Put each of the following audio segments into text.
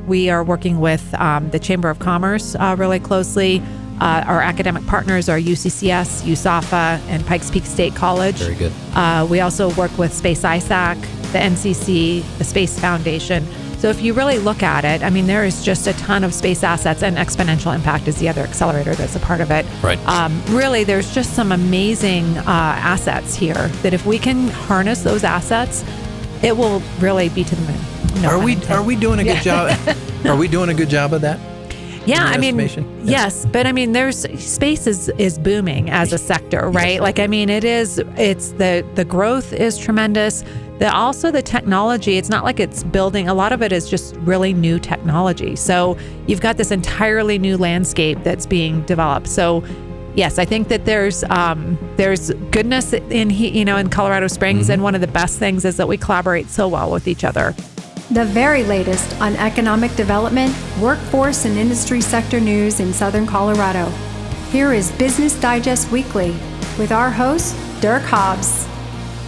we are working with the Chamber of Commerce really closely. Our academic partners are UCCS, USAFA, and Pikes Peak State College. Very good. We also work with Space ISAC, the NCC, the Space Foundation. So if you really look at it, I mean, there is just a ton of space assets, and Exponential Impact is the other accelerator that's a part of it. Right. Really, there's just some amazing assets here that if we can harness those assets, it will really be to the moon. No Are we doing a good job? Are we doing a good job of that? Yeah, I mean, yes, but I mean, space is booming as a sector, right? Yes. Like, I mean, it's the growth is tremendous. Also the technology, it's not like it's building. A lot of it is just really new technology. So you've got this entirely new landscape that's being developed. So yes, I think that there's goodness in Colorado Springs, and one of the best things is that we collaborate so well with each other. The very latest on economic development, workforce, and industry sector news in Southern Colorado. Here is Business Digest Weekly with our host, Dirk Hobbs.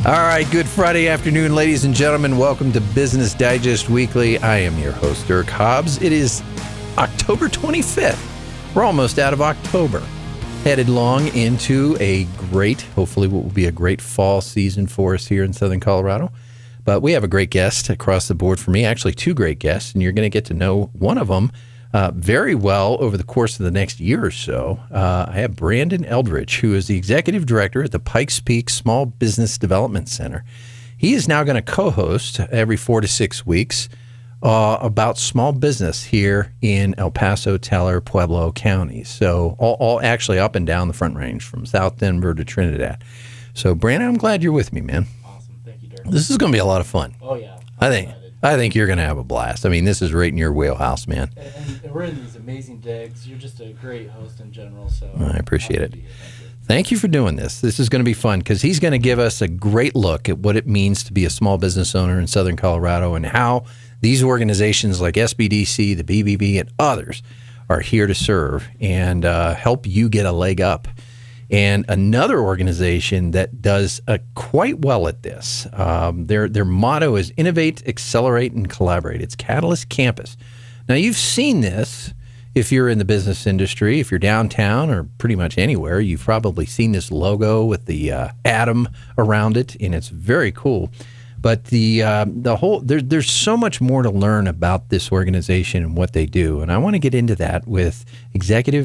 All right, good Friday afternoon, ladies and gentlemen. Welcome to Business Digest Weekly. I am your host, Dirk Hobbs. It is October 25th. We're almost out of October. Headed long into a great, hopefully what will be a great fall season for us here in Southern Colorado. But we have a great guest across the board for me, actually two great guests, and you're going to get to know one of them very well over the course of the next year or so. I have Brandon Eldridge, who is the Executive Director at the Pikes Peak Small Business Development Center. He is now going to co-host every 4 to 6 weeks about small business here in El Paso, Teller, Pueblo counties. So all actually up and down the Front Range from South Denver to Trinidad. So Brandon, I'm glad you're with me, man. This is going to be a lot of fun. Oh, yeah. I think you're going to have a blast. I mean, this is right in your wheelhouse, man. And we're in these amazing digs. You're just a great host in general. So I appreciate it. Thank you for doing this. This is going to be fun because he's going to give us a great look at what it means to be a small business owner in Southern Colorado and how these organizations like SBDC, the BBB, and others are here to serve and help you get a leg up. And another organization that does quite well at this, their motto is Innovate, Accelerate, and Collaborate. It's Catalyst Campus. Now, you've seen this if you're in the business industry. If you're downtown or pretty much anywhere, you've probably seen this logo with the atom around it, and it's very cool. But there's so much more to learn about this organization and what they do. And I want to get into that with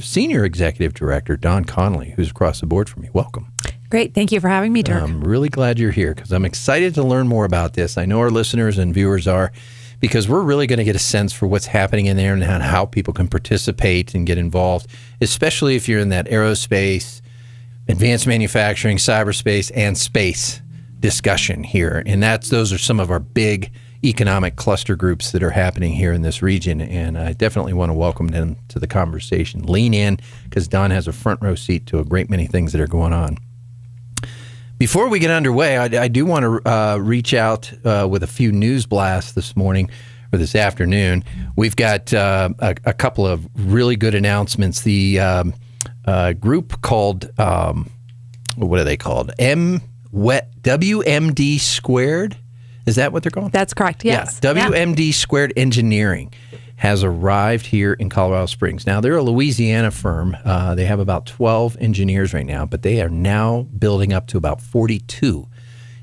Senior Executive Director Don Conley, who's across the board from me. Welcome. Great. Thank you for having me, Dirk. I'm really glad you're here because I'm excited to learn more about this. I know our listeners and viewers are, because we're really going to get a sense for what's happening in there and how people can participate and get involved, especially if you're in that aerospace, advanced manufacturing, cyberspace, and space discussion here. And those are some of our big economic cluster groups that are happening here in this region. And I definitely want to welcome them to the conversation. Lean in because Don has a front row seat to a great many things that are going on. Before we get underway, I do want to reach out with a few news blasts this morning or this afternoon. We've got a couple of really good announcements. The group called, what are they called? WMD Squared. Is that what they're called? That's correct, yes. Yeah. WMD Squared Engineering has arrived here in Colorado Springs. Now, they're a Louisiana firm. They have about 12 engineers right now, but they are now building up to about 42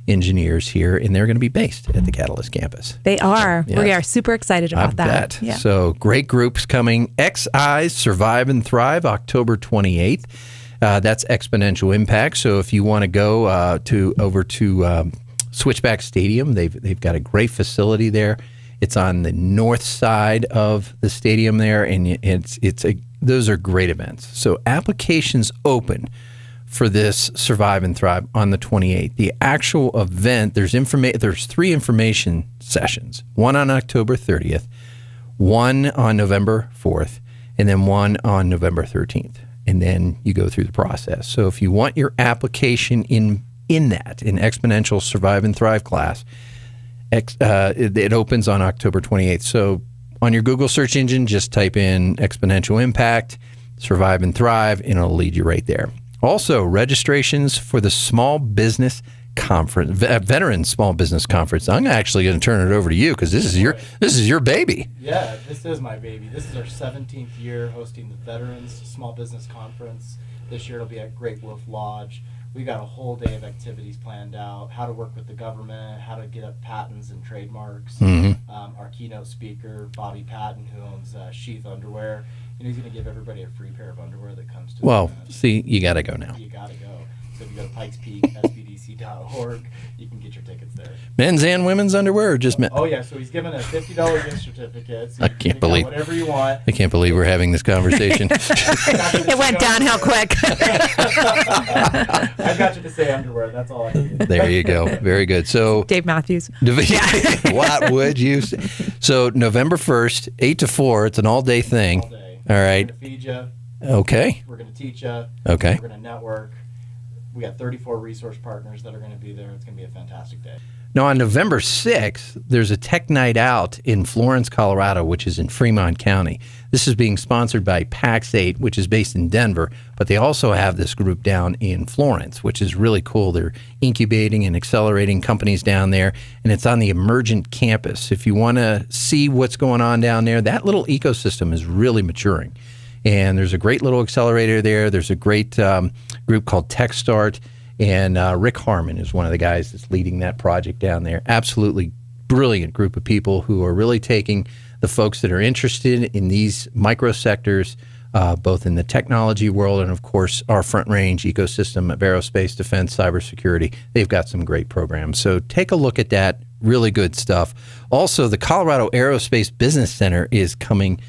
engineers here, and they're going to be based at the Catalyst campus. They are. Yes. We are super excited about that. I bet. Yeah. So, great groups coming. XI's Survive and Thrive, October 28th. That's Exponential Impact. So if you want to go over to Switchback Stadium, they've got a great facility there. It's on the north side of the stadium there, and those are great events. So applications open for this Survive and Thrive on the 28th. The actual event, there's 3 information sessions. One on October 30th, one on November 4th, and then one on November 13th. And then you go through the process. So if you want your application in Exponential Survive and Thrive class, it opens on October 28th. So on your Google search engine, just type in Exponential Impact, Survive and Thrive, and it'll lead you right there. Also, registrations for the Small Business conference, veteran small business conference. I'm actually going to turn it over to you because this is your baby. Yeah, this is my baby. This is our 17th year hosting the Veterans Small Business Conference. This year it'll be at Great Wolf Lodge. We got a whole day of activities planned out, how to work with the government, how to get up patents and trademarks. Mm-hmm. Our keynote speaker, Bobby Patton, who owns Sheath Underwear, he's going to give everybody a free pair of underwear that comes to Well, the event. see, you got to go now. You got to go. So if you go to Pikes Peak, SBDC.org, you can get your tickets there. Men's and women's underwear, or just men? Oh, yeah, so he's given a $50 gift certificate. So I can't believe whatever you want. I can't believe we're having this conversation. It went downhill quick. I got you to say underwear. That's all I need. There you go. Very good. So, Dave Matthews. what would you say? So, November 1st, 8 to 4, it's an all-day thing. All day. All right. We're going to feed you. Okay. We're going to teach you. Okay. We're going to network. We got 34 resource partners that are going to be there. It's going to be a fantastic day. Now, on November 6th, there's a tech night out in Florence, Colorado, which is in Fremont County. This is being sponsored by Pax8, which is based in Denver, but they also have this group down in Florence, which is really cool. They're incubating and accelerating companies down there, and it's on the Emergent campus. If you want to see what's going on down there, that little ecosystem is really maturing. And there's a great little accelerator there. There's a great group called TechStart. And Rick Harmon is one of the guys that's leading that project down there. Absolutely brilliant group of people who are really taking the folks that are interested in these micro sectors, both in the technology world and, of course, our front range ecosystem of aerospace, defense, cybersecurity. They've got some great programs. So take a look at that. Really good stuff. Also, the Colorado Aerospace Business Center is coming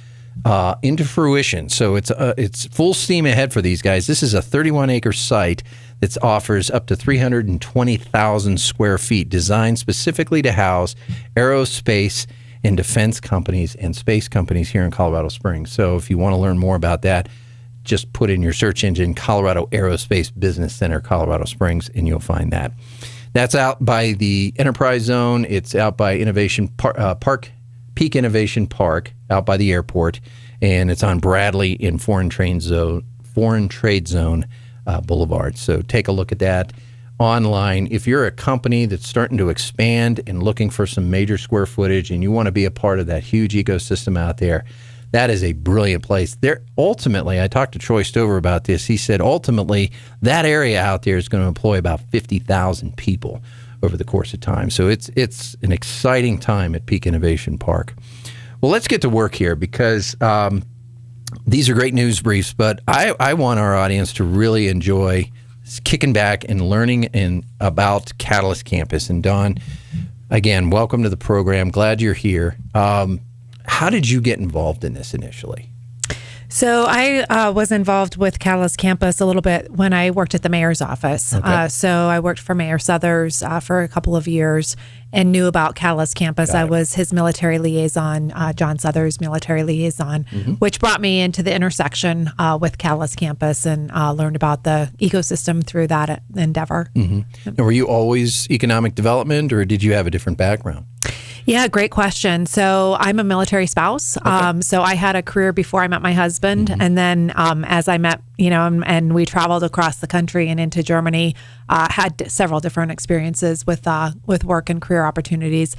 into fruition. So it's full steam ahead for these guys. This is a 31-acre site that offers up to 320,000 square feet, designed specifically to house aerospace and defense companies and space companies here in Colorado Springs. So if you want to learn more about that, just put in your search engine Colorado Aerospace Business Center, Colorado Springs, and you'll find that. That's out by the Enterprise Zone. It's out by Peak Innovation Park, out by the airport, and it's on Bradley in Foreign Trade Zone Boulevard. So take a look at that online. If you're a company that's starting to expand and looking for some major square footage and you want to be a part of that huge ecosystem out there, that is a brilliant place. There, ultimately, I talked to Troy Stover about this. He said ultimately that area out there is going to employ about 50,000 people over the course of time. So it's an exciting time at Peak Innovation Park. Well, let's get to work here because these are great news briefs, but I want our audience to really enjoy kicking back and learning about Catalyst Campus. And Dawn, again, welcome to the program. Glad you're here. How did you get involved in this initially? So I was involved with Catalyst Campus a little bit when I worked at the mayor's office. Okay. So I worked for Mayor Suthers for a couple of years and knew about Catalyst Campus. I was his military liaison, John Suthers' military liaison, which brought me into the intersection with Catalyst Campus and learned about the ecosystem through that endeavor. And were you always economic development, or did you have a different background? Yeah, great question. So I'm a military spouse. Okay. So I had a career before I met my husband. And then as I met, and we traveled across the country and into Germany, had several different experiences with work and career opportunities.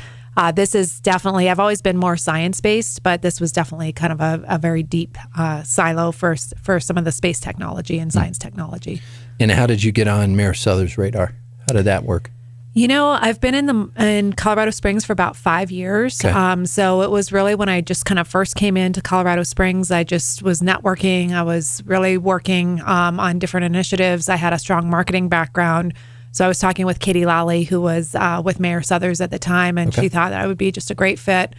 This is definitely, I've always been more science-based, but this was definitely kind of a very deep silo for some of the space technology and science technology. And how did you get on Mayor Suthers' radar? How did that work? I've been in Colorado Springs for about 5 years. Okay. So it was really when I just kind of first came into Colorado Springs, I just was networking. I was really working on different initiatives. I had a strong marketing background. So I was talking with Katie Lally, who was with Mayor Suthers at the time, and she thought that I would be just a great fit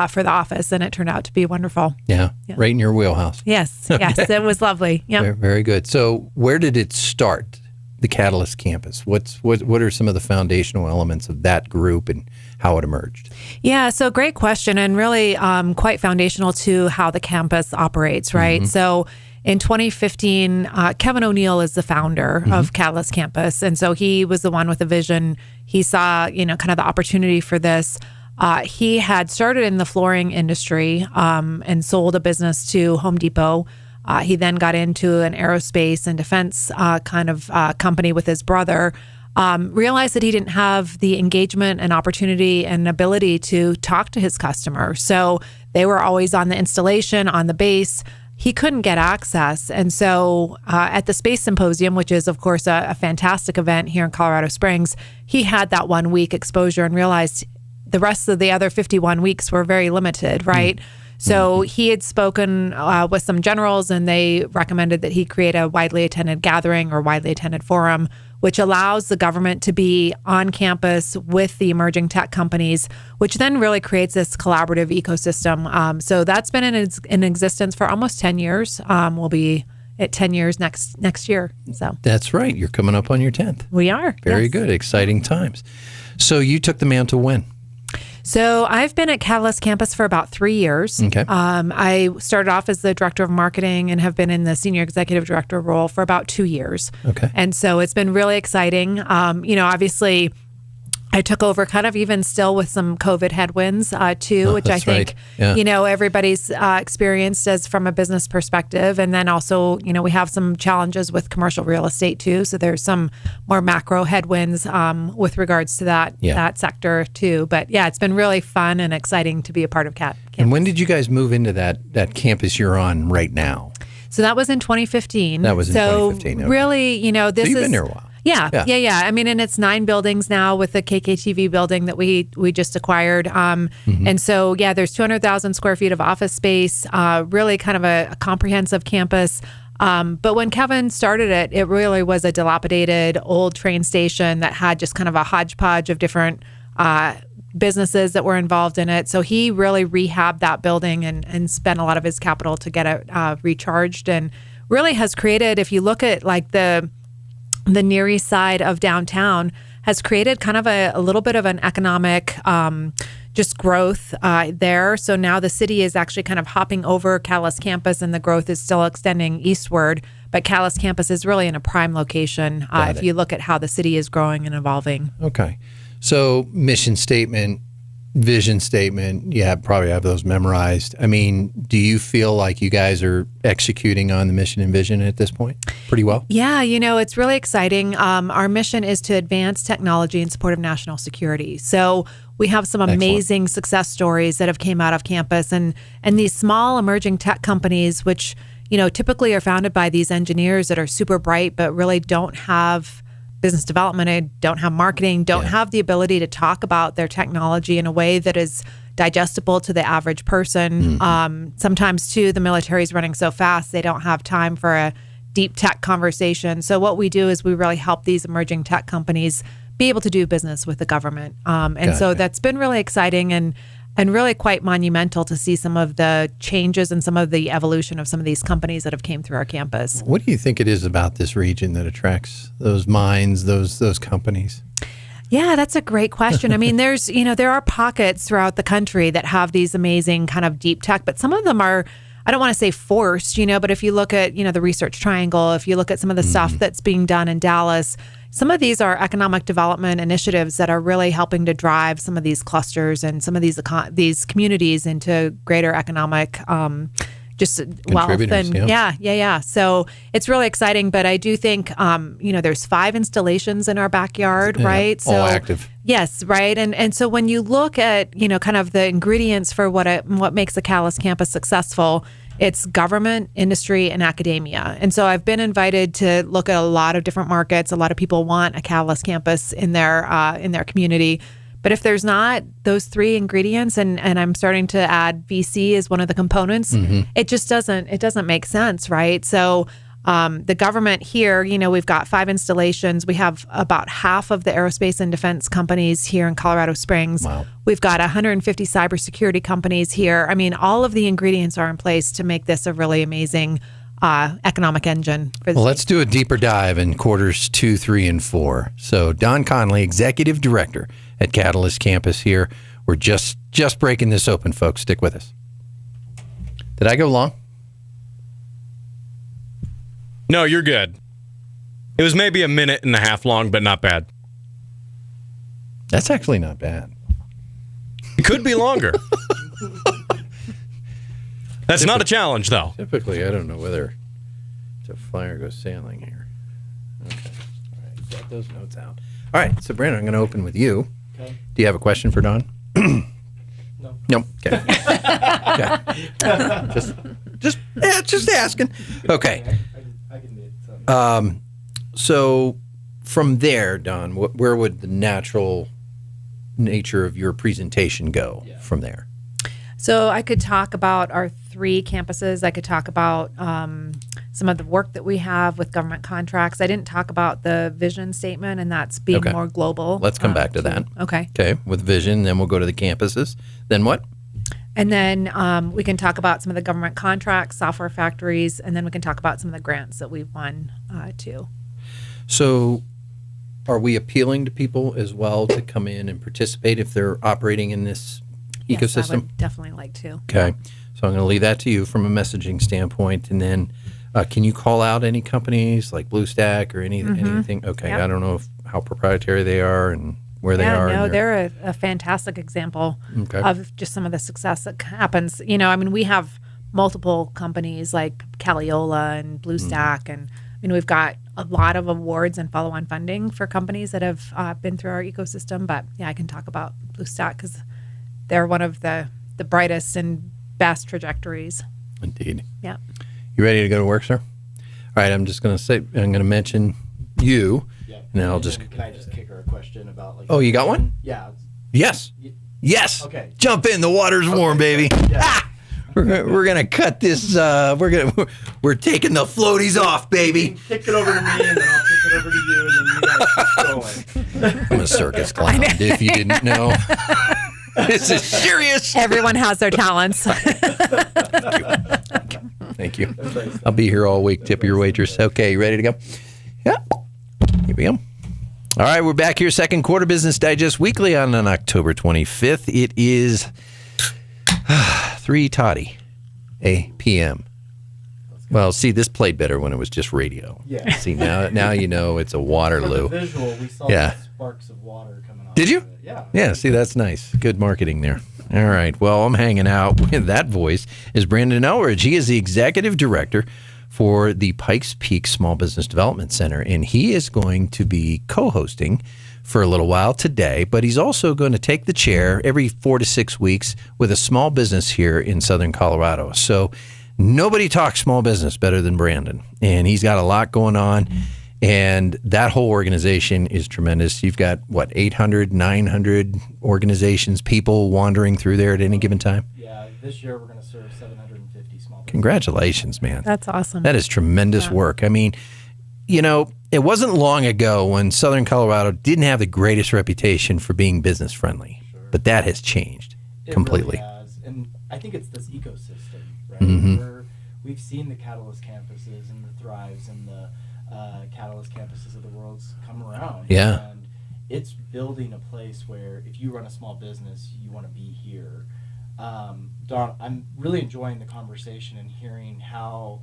for the office, and it turned out to be wonderful. Yeah. Right in your wheelhouse. Yes, yes, it was lovely. Yeah. Very, very good. So where did it start? The Catalyst Campus. What are some of the foundational elements of that group and how it emerged? Yeah, so great question, and really quite foundational to how the campus operates, right? So in 2015, Kevin O'Neill is the founder of Catalyst Campus, and so he was the one with a vision. He saw, kind of the opportunity for this. He had started in the flooring industry and sold a business to Home Depot. He then got into an aerospace and defense kind of company with his brother. realized that he didn't have the engagement and opportunity and ability to talk to his customer. So they were always on the installation, on the base. He couldn't get access. And so at the Space Symposium, which is, of course, a fantastic event here in Colorado Springs, he had that 1 week exposure and realized the rest of the other 51 weeks were very limited, right? So he had spoken with some generals, and they recommended that he create a widely attended gathering or widely attended forum, which allows the government to be on campus with the emerging tech companies, which then really creates this collaborative ecosystem. So that's been in existence for almost 10 years. We'll be at 10 years next year. So That's right. You're coming up on your 10th. we are. Very yes. good. Exciting times. So you took the mantle when? So I've been at Catalyst Campus for about 3 years. Okay. I started off as the director of marketing and have been in the senior executive director role for about 2 years. Okay. And so it's been really exciting. Obviously, I took over kind of even still with some COVID headwinds too, which I that's right. think, Yeah. everybody's experienced as from a business perspective. And then also, we have some challenges with commercial real estate too. So there's some more macro headwinds with regards to that sector too. But yeah, it's been really fun and exciting to be a part of CAT. And when did you guys move into that campus you're on right now? So that was in 2015. That was in 2015. Okay. Really, this So you've is been there a while. Yeah. I mean, and it's 9 buildings now with the KKTV building that we just acquired. And so, there's 200,000 square feet of office space, really kind of a comprehensive campus. But when Kevin started it, it really was a dilapidated old train station that had just kind of a hodgepodge of different businesses that were involved in it. So he really rehabbed that building and spent a lot of his capital to get it recharged, and really has created, if you look at like the Near East side of downtown, has created kind of a little bit of an economic just growth there. So now the city is actually kind of hopping over Catalyst Campus, and the growth is still extending eastward. But Catalyst Campus is really in a prime location if you look at how the city is growing and evolving. Okay. So mission statement, vision statement, probably have those memorized. I mean, do you feel like you guys are executing on the mission and vision at this point pretty well? Yeah, it's really exciting. Our mission is to advance technology in support of national security. So we have some amazing success stories that have came out of campus, and these small emerging tech companies, which, typically are founded by these engineers that are super bright, but really don't have business development, don't have marketing, don't have the ability to talk about their technology in a way that is digestible to the average person. Sometimes too, the military is running so fast, they don't have time for a deep tech conversation. So what we do is we really help these emerging tech companies be able to do business with the government. So that's been really exciting and really quite monumental to see some of the changes and some of the evolution of some of these companies that have came through our campus. What do you think it is about this region that attracts those minds, those companies? Yeah, that's a great question. I mean, there are pockets throughout the country that have these amazing kind of deep tech, but some of them are, I don't want to say forced, but if you look at, the Research Triangle, if you look at some of the stuff that's being done in Dallas, some of these are economic development initiatives that are really helping to drive some of these clusters and some of these communities into greater economic just wealth. And so it's really exciting. But I do think there's 5 installations in our backyard, right? So all active. Yes, right. And so when you look at kind of the ingredients for what makes a Catalyst campus successful, it's government, industry, and academia. And so I've been invited to look at a lot of different markets. A lot of people want a Catalyst campus in their community. But if there's not those 3 ingredients, and I'm starting to add VC as one of the components, it just doesn't make sense, right? So the government here, we've got 5 installations. We have about half of the aerospace and defense companies here in Colorado Springs. Wow. We've got 150 cybersecurity companies here. I mean, all of the ingredients are in place to make this a really amazing economic engine. Well, let's do a deeper dive in quarters 2, 3, and 4. So Don Conley, Executive Director at Catalyst Campus here. We're just breaking this open, folks. Stick with us. Did I go long? No, you're good. It was maybe a minute and a half long, but not bad. That's actually not bad. It could be longer. That's not a challenge, though. Typically, I don't know whether to fly or go sailing here. Okay. All right. Got those notes out. All right, so Brandon, I'm going to open with you. Okay. Do you have a question for Don? No. No. Okay. Okay. Just asking. Okay. I can do it. So from there, Don, where would the natural nature of your presentation go from there? So I could talk about our 3 campuses. I could talk about some of the work that we have with government contracts. I didn't talk about the vision statement, and that's being more global. Let's come back to that. Okay. Okay, with vision, then we'll go to the campuses. Then what? And then we can talk about some of the government contracts, software factories, and then we can talk about some of the grants that we've won too. So are we appealing to people as well to come in and participate if they're operating in this ecosystem? Yes, I would definitely like to. Okay. So I'm going to leave that to you from a messaging standpoint. And then can you call out any companies like BlueStack or anything? Okay. Yep. I don't know how proprietary they are and where they are. No, they're a fantastic example of just some of the success that happens. You know, I mean, we have multiple companies like Caliola and BlueStack, and I mean, we've got a lot of awards and follow-on funding for companies that have been through our ecosystem. But yeah, I can talk about BlueStack because they're one of the brightest and best trajectories. Indeed. Yeah. You ready to go to work, sir? All right. I'm just going to say, I'm going to mention you. Yeah. And then I'll And just. then can I just kick her a question about like? Oh, you got one? Yeah. Yes. Yes. Okay. Jump in. The water's warm, baby. Yeah. Ah! We're gonna cut this. We're taking the floaties off, baby. Kick it over to me, and then I'll kick it over to you, and then you guys keep going. I'm a circus clown. If you didn't know, this is serious. Everyone has their talents. Thank you. I'll be here all week. Tip your waitress. Okay, you ready to go? Yeah. Here we go. All right, we're back here. Second quarter Business Digest Weekly on October 25th. It is 3:30 p.m. Well, see, this played better when it was just radio. Yeah. See, now you know it's a Waterloo. For the visual, we saw Yeah. the sparks of water coming off. Did you? of it. Yeah. Yeah, see, that's nice. Good marketing there. All right. Well, I'm hanging out with that voice is Brandon Elridge. He is the executive director for the Pikes Peak Small Business Development Center, and he is going to be co-hosting for a little while today, but he's also going to take the chair every 4 to 6 weeks with a small business here in Southern Colorado. So nobody talks small business better than Brandon, and he's got a lot going on, and that whole organization is tremendous. You've got, 800, 900 organizations, people wandering through there at any given time? Yeah. This year we're going to serve 750 small businesses. Congratulations, man. That's awesome. That is tremendous work. I mean, you know, it wasn't long ago when Southern Colorado didn't have the greatest reputation for being business friendly, but that has changed completely. It really has. And I think it's this ecosystem, right? Mm-hmm. We've seen the Catalyst campuses and the Thrives and the Catalyst campuses of the world come around. Yeah. And it's building a place where if you run a small business, you want to be here. Don, I'm really enjoying the conversation and hearing how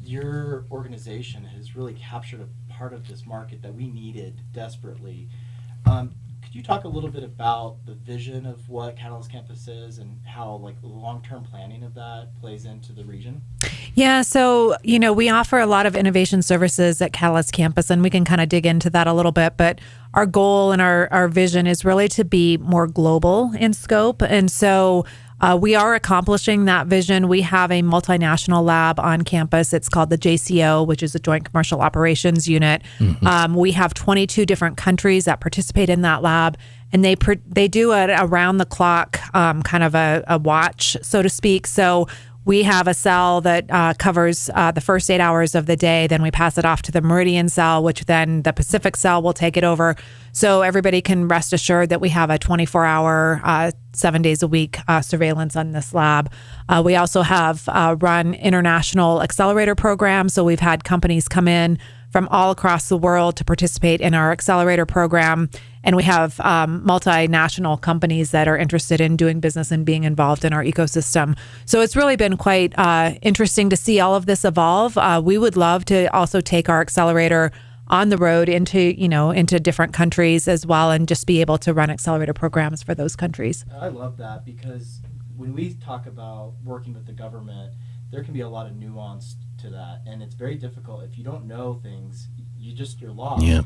your organization has really captured a part of this market that we needed desperately. Could you talk a little bit about the vision of what Catalyst Campus is and how like the long-term planning of that plays into the region? Yeah, so, you know, we offer a lot of innovation services at Catalyst Campus, and we can kind of dig into that a little bit, but our goal and our vision is really to be more global in scope. And so we are accomplishing that vision. We have a multinational lab on campus. It's called the JCO, which is a Joint Commercial Operations Unit. Mm-hmm. We have 22 different countries that participate in that lab, and they do an around-the-clock kind of a watch, so to speak. So we have a cell that covers the first 8 hours of the day. Then we pass it off to the Meridian cell, which then the Pacific cell will take it over. So everybody can rest assured that we have a 24-hour, 7 days a week surveillance on this lab. We also have run international accelerator programs. So we've had companies come in from all across the world to participate in our accelerator program. And we have multinational companies that are interested in doing business and being involved in our ecosystem. So it's really been quite interesting to see all of this evolve. We would love to also take our accelerator on the road into different countries as well, and just be able to run accelerator programs for those countries. I love that, because when we talk about working with the government, there can be a lot of nuance to that, and it's very difficult. If you don't know things, you're lost. Yeah.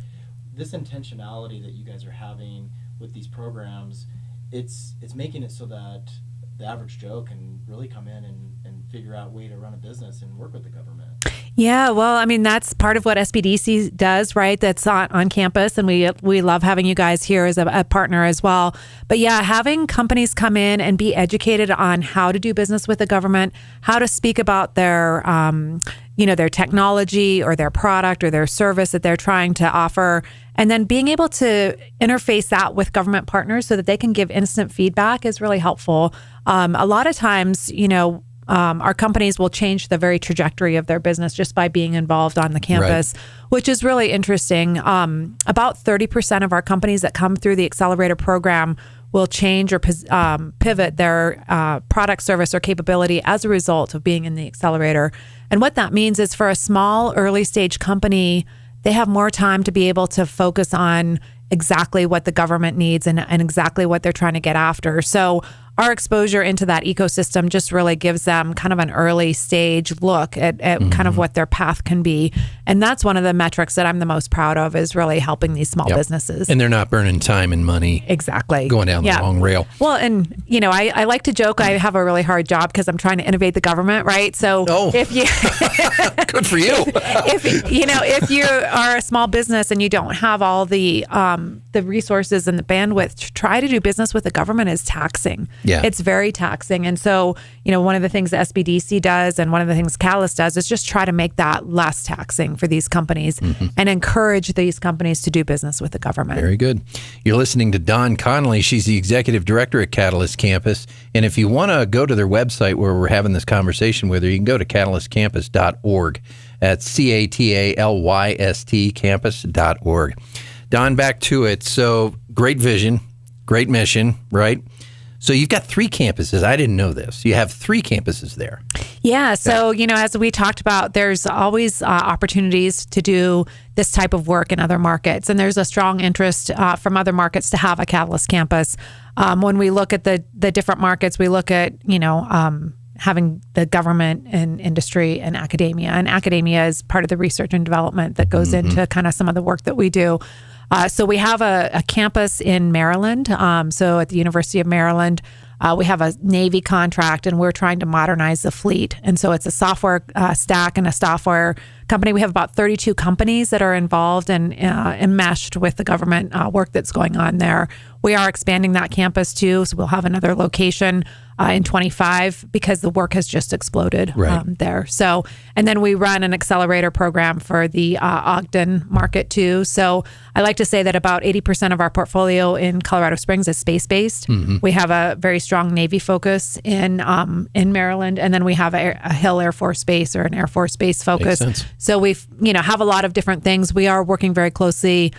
this intentionality that you guys are having with these programs, it's making it so that the average Joe can really come in and figure out a way to run a business and work with the government. Yeah, well, I mean, that's part of what SBDC does, right? That's on campus, and we love having you guys here as a partner as well. But yeah, having companies come in and be educated on how to do business with the government, how to speak about their their technology or their product or their service that they're trying to offer, and then being able to interface that with government partners so that they can give instant feedback is really helpful. A lot of times, our companies will change the very trajectory of their business just by being involved on the campus, which is really interesting. About 30% of our companies that come through the Accelerator program will change or pivot their product, service, or capability as a result of being in the Accelerator. And what that means is for a small early stage company, they have more time to be able to focus on exactly what the government needs and exactly what they're trying to get after. So our exposure into that ecosystem just really gives them kind of an early stage look at kind of what their path can be. And that's one of the metrics that I'm the most proud of, is really helping these small businesses. And they're not burning time and money. Exactly. Going down the wrong rail. Well, and I like to joke I have a really hard job because I'm trying to innovate the government, right? So if you good for you. if you are a small business and you don't have all the resources and the bandwidth to try to do business with the government is taxing. Yeah. It's very taxing. And so, one of the things that SBDC does and one of the things Catalyst does is just try to make that less taxing for these companies and encourage these companies to do business with the government. Very good. You're listening to Dawn Conley. She's the executive director at Catalyst Campus. And if you want to go to their website where we're having this conversation with her, you can go to catalystcampus.org. That's CATALYST campus.org. Dawn, back to it. So great vision, great mission, right? So you've got 3 campuses. I didn't know this. You have 3 campuses there. Yeah. So, as we talked about, there's always opportunities to do this type of work in other markets. And there's a strong interest from other markets to have a Catalyst campus. When we look at the different markets, we look at, having the government and industry and academia. And academia is part of the research and development that goes into kind of some of the work that we do. So we have a campus in Maryland. So at the University of Maryland, we have a Navy contract, and we're trying to modernize the fleet. And so it's a software stack and a software company. We have about 32 companies that are involved and enmeshed with the government work that's going on there. We are expanding that campus too, so we'll have another location in 25 because the work has just exploded there. So, and then we run an accelerator program for the Ogden market too. So I like to say that about 80% of our portfolio in Colorado Springs is space-based. We have a very strong Navy focus in Maryland, and then we have a Hill Air Force Base or an Air Force Base focus. So we've have a lot of different things. We are working very closely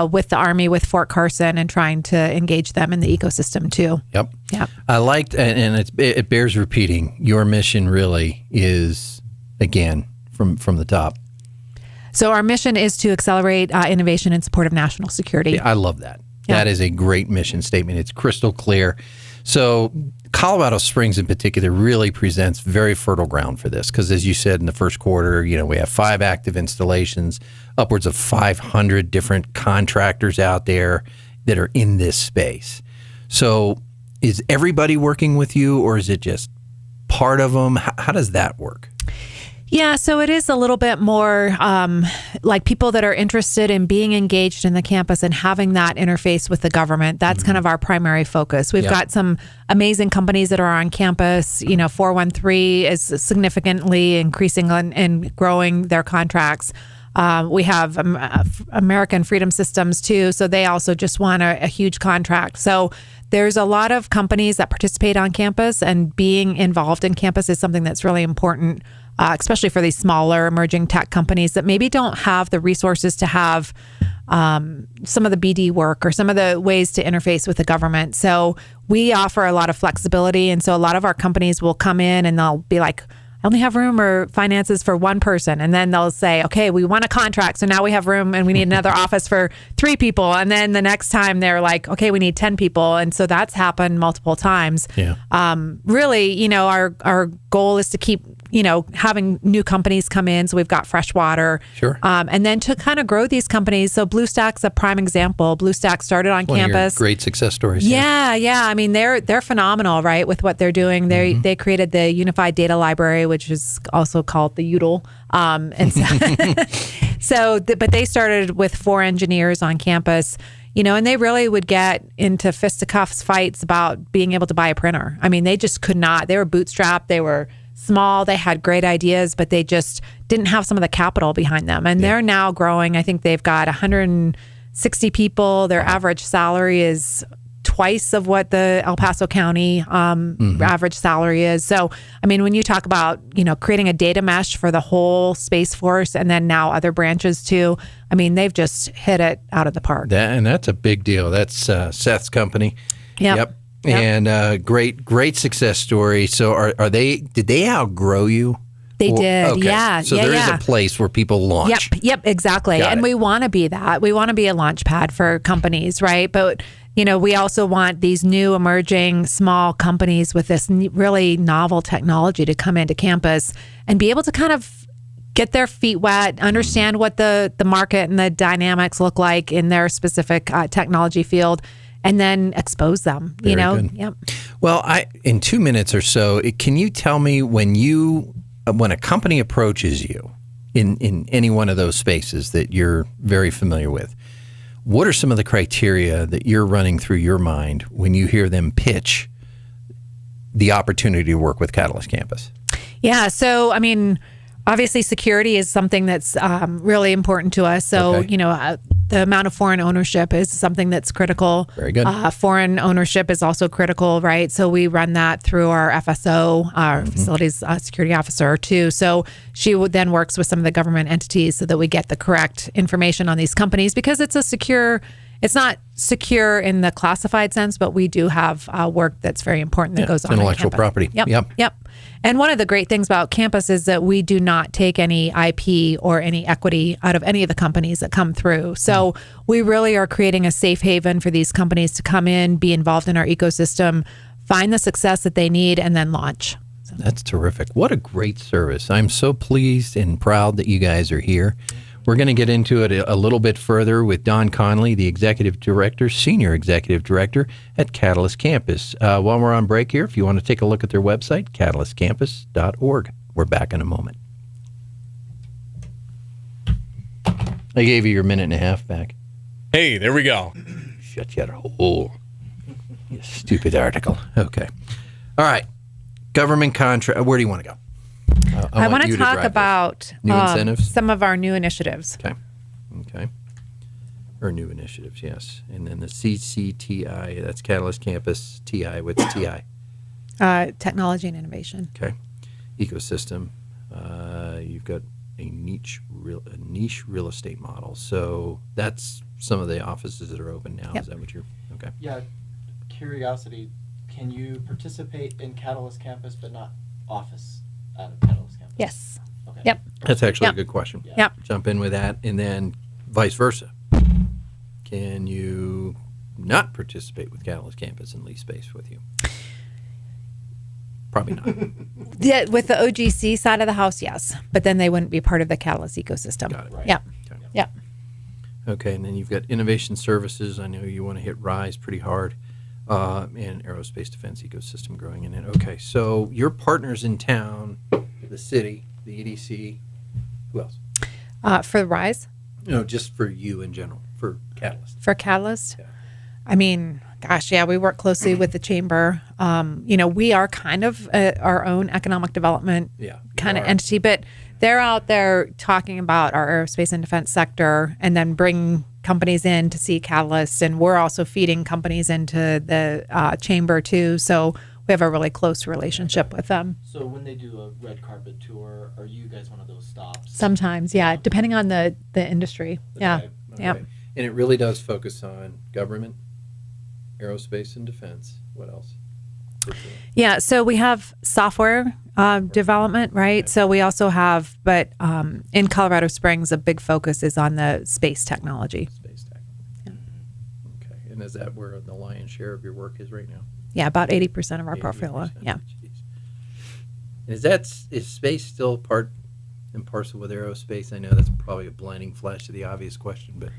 with the Army, with Fort Carson, and trying to engage them in the ecosystem too. Yep. I liked, and it bears repeating, your mission really is, again, from the top. So our mission is to accelerate innovation in support of national security. Yeah, I love that. That is a great mission statement. It's crystal clear. So Colorado Springs in particular really presents very fertile ground for this because, as you said, in the first quarter, we have 5 active installations, upwards of 500 different contractors out there that are in this space. So is everybody working with you, or is it just part of them? How does that work? Yeah, so it is a little bit more like people that are interested in being engaged in the campus and having that interface with the government. That's kind of our primary focus. We've got some amazing companies that are on campus. 413 is significantly increasing and growing their contracts. We have American Freedom Systems too, so they also just won a huge contract. So there's a lot of companies that participate on campus, and being involved in campus is something that's really important, especially for these smaller emerging tech companies that maybe don't have the resources to have some of the BD work or some of the ways to interface with the government. So we offer a lot of flexibility, and so a lot of our companies will come in and they'll be like, I only have room or finances for 1 person. And then they'll say, okay, we won a contract, so now we have room and we need another office for 3 people. And then the next time they're like, okay, we need 10 people. And so that's happened multiple times. Really, our goal is to keep, having new companies come in. So we've got freshwater. Sure. And then to kind of grow these companies. So BlueStack's a prime example. BlueStack started on One campus. of your great success stories. Yeah. I mean, they're phenomenal, right, with what they're doing. They created the Unified Data Library, which is also called the UDL. And but they started with 4 engineers on campus, and they really would get into fisticuffs fights about being able to buy a printer. I mean, they just could not. They were bootstrapped. They were small. They had great ideas, but they just didn't have some of the capital behind them. And they're now growing. I think they've got 160 people. Their average salary is twice of what the El Paso County average salary is. So, I mean, when you talk about, creating a data mesh for the whole Space Force and then now other branches too, I mean, they've just hit it out of the park. And that's a big deal. That's Seth's company. Yep. And great success story. So did they outgrow you? They did. Okay. Yeah. So there is a place where people launch. Yep, exactly. Got and it. we want to be that. We want to be a launch pad for companies, right? But we also want these new emerging small companies with this really novel technology to come into campus and be able to kind of get their feet wet, understand what the market and the dynamics look like in their specific technology field, and then expose them. Very good. Yep. Well, in 2 minutes or so, can you tell me when a company approaches you in any one of those spaces that you're very familiar with, what are some of the criteria that you're running through your mind when you hear them pitch the opportunity to work with Catalyst Campus? Yeah. So, I mean, obviously security is something that's really important to us. So, Okay. The amount of foreign ownership is something that's critical. Very good. Foreign ownership is also critical, right? So we run that through our FSO, our facilities security officer too. So she then works with some of the government entities so that we get the correct information on these companies, because it's not secure in the classified sense, but we do have work that's very important that goes on intellectual campus. property. Yep. And one of the great things about campus is that we do not take any IP or any equity out of any of the companies that come through. So we really are creating a safe haven for these companies to come in, be involved in our ecosystem, find the success that they need, and then launch. That's terrific. What a great service. I'm so pleased and proud that you guys are here. We're going to get into it a little bit further with Don Conley, the Executive Director, Senior Executive Director at Catalyst Campus. While we're on break here, if you want to take a look at their website, catalystcampus.org. We're back in a moment. I gave you your minute and a half back. Hey, there we go. Shut your hole. You stupid article. Okay. All right. Government contract. Where do you want to go? I want you to talk drive this. about New incentives? some of our new initiatives. Okay. Or new initiatives, yes. And then the CCTI, that's Catalyst Campus TI. What's TI? Technology and innovation. Okay. Ecosystem. You've got a niche real estate model. So that's some of the offices that are open now. Yep. Is that what you're? Okay. Yeah, curiosity, can you participate in Catalyst Campus but not office out of Catalyst Campus? Yes. Okay. Yep. That's actually Yep. a good question. Yeah. Yep. Jump in with that, and then vice versa. Can you not participate with Catalyst Campus and lease space with you? Probably not. Yeah, with the OGC side of the house, yes. But then they wouldn't be part of the Catalyst ecosystem. Got it. Right. Yep. Okay. Yep. Okay, and then you've got innovation services. I know you want to hit RISE pretty hard, and aerospace defense ecosystem growing in it. Okay, so your partners in town, the city, the EDC, who else? For Rise, No, just for you in general, for Catalyst. for Catalyst, Yeah. I mean, gosh, yeah, we work closely with the chamber. We are kind of our own economic development Yeah, kind you of are. entity, but they're out there talking about our aerospace and defense sector and then bring companies in to see Catalyst. And we're also feeding companies into the chamber too. So we have a really close relationship with them. So when they do a red carpet tour, are you guys one of those stops? Sometimes, yeah, depending on the industry. Yeah. Okay. Yep. Okay. And it really does focus on government, aerospace and defense. What else? Yeah, so we have software development, right? Okay. So we also have, but in Colorado Springs, a big focus is on the space technology. Space tech. Okay. And is that where the lion's share of your work is right now? Yeah, about 80% of our 80%. portfolio. Yeah. Jeez. Is space still part and parcel with aerospace? I know that's probably a blinding flash to the obvious question, but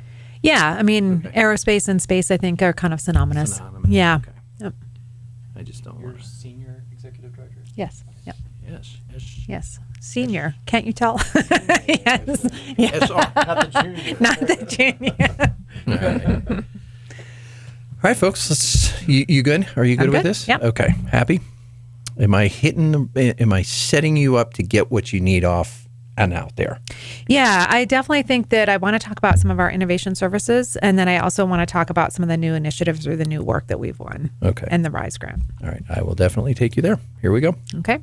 Yeah, I mean, aerospace and space, I think, are kind of synonymous. Yeah. Okay. Yep. I just don't You're want to. senior executive director? Yes. Yep. Yes. Yes. Senior. Can't you tell? Yes. SR. Not the junior. Not the junior. All right, folks. You good? Are you good I'm with good. this? Yep. Okay. Happy? Am I setting you up to get what you need off and out there? Yeah, I definitely think that I want to talk about some of our innovation services, and then I also want to talk about some of the new initiatives or the new work that we've won. Okay. And the RISE grant. All right. I will definitely take you there. Here we go. Okay.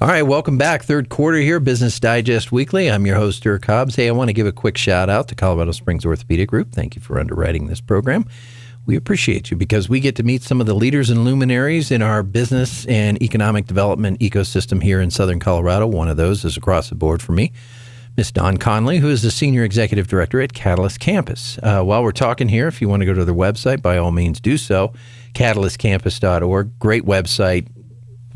All right, welcome back. Third quarter here, Business Digest Weekly. I'm your host, Dirk Hobbs. Hey, I want to give a quick shout out to Colorado Springs Orthopedic Group. Thank you for underwriting this program. We appreciate you because we get to meet some of the leaders and luminaries in our business and economic development ecosystem here in Southern Colorado. One of those is across the board for me, Miss Dawn Conley, who is the Senior Executive Director at Catalyst Campus. While we're talking here, if you want to go to their website, by all means do so, catalystcampus.org. Great website.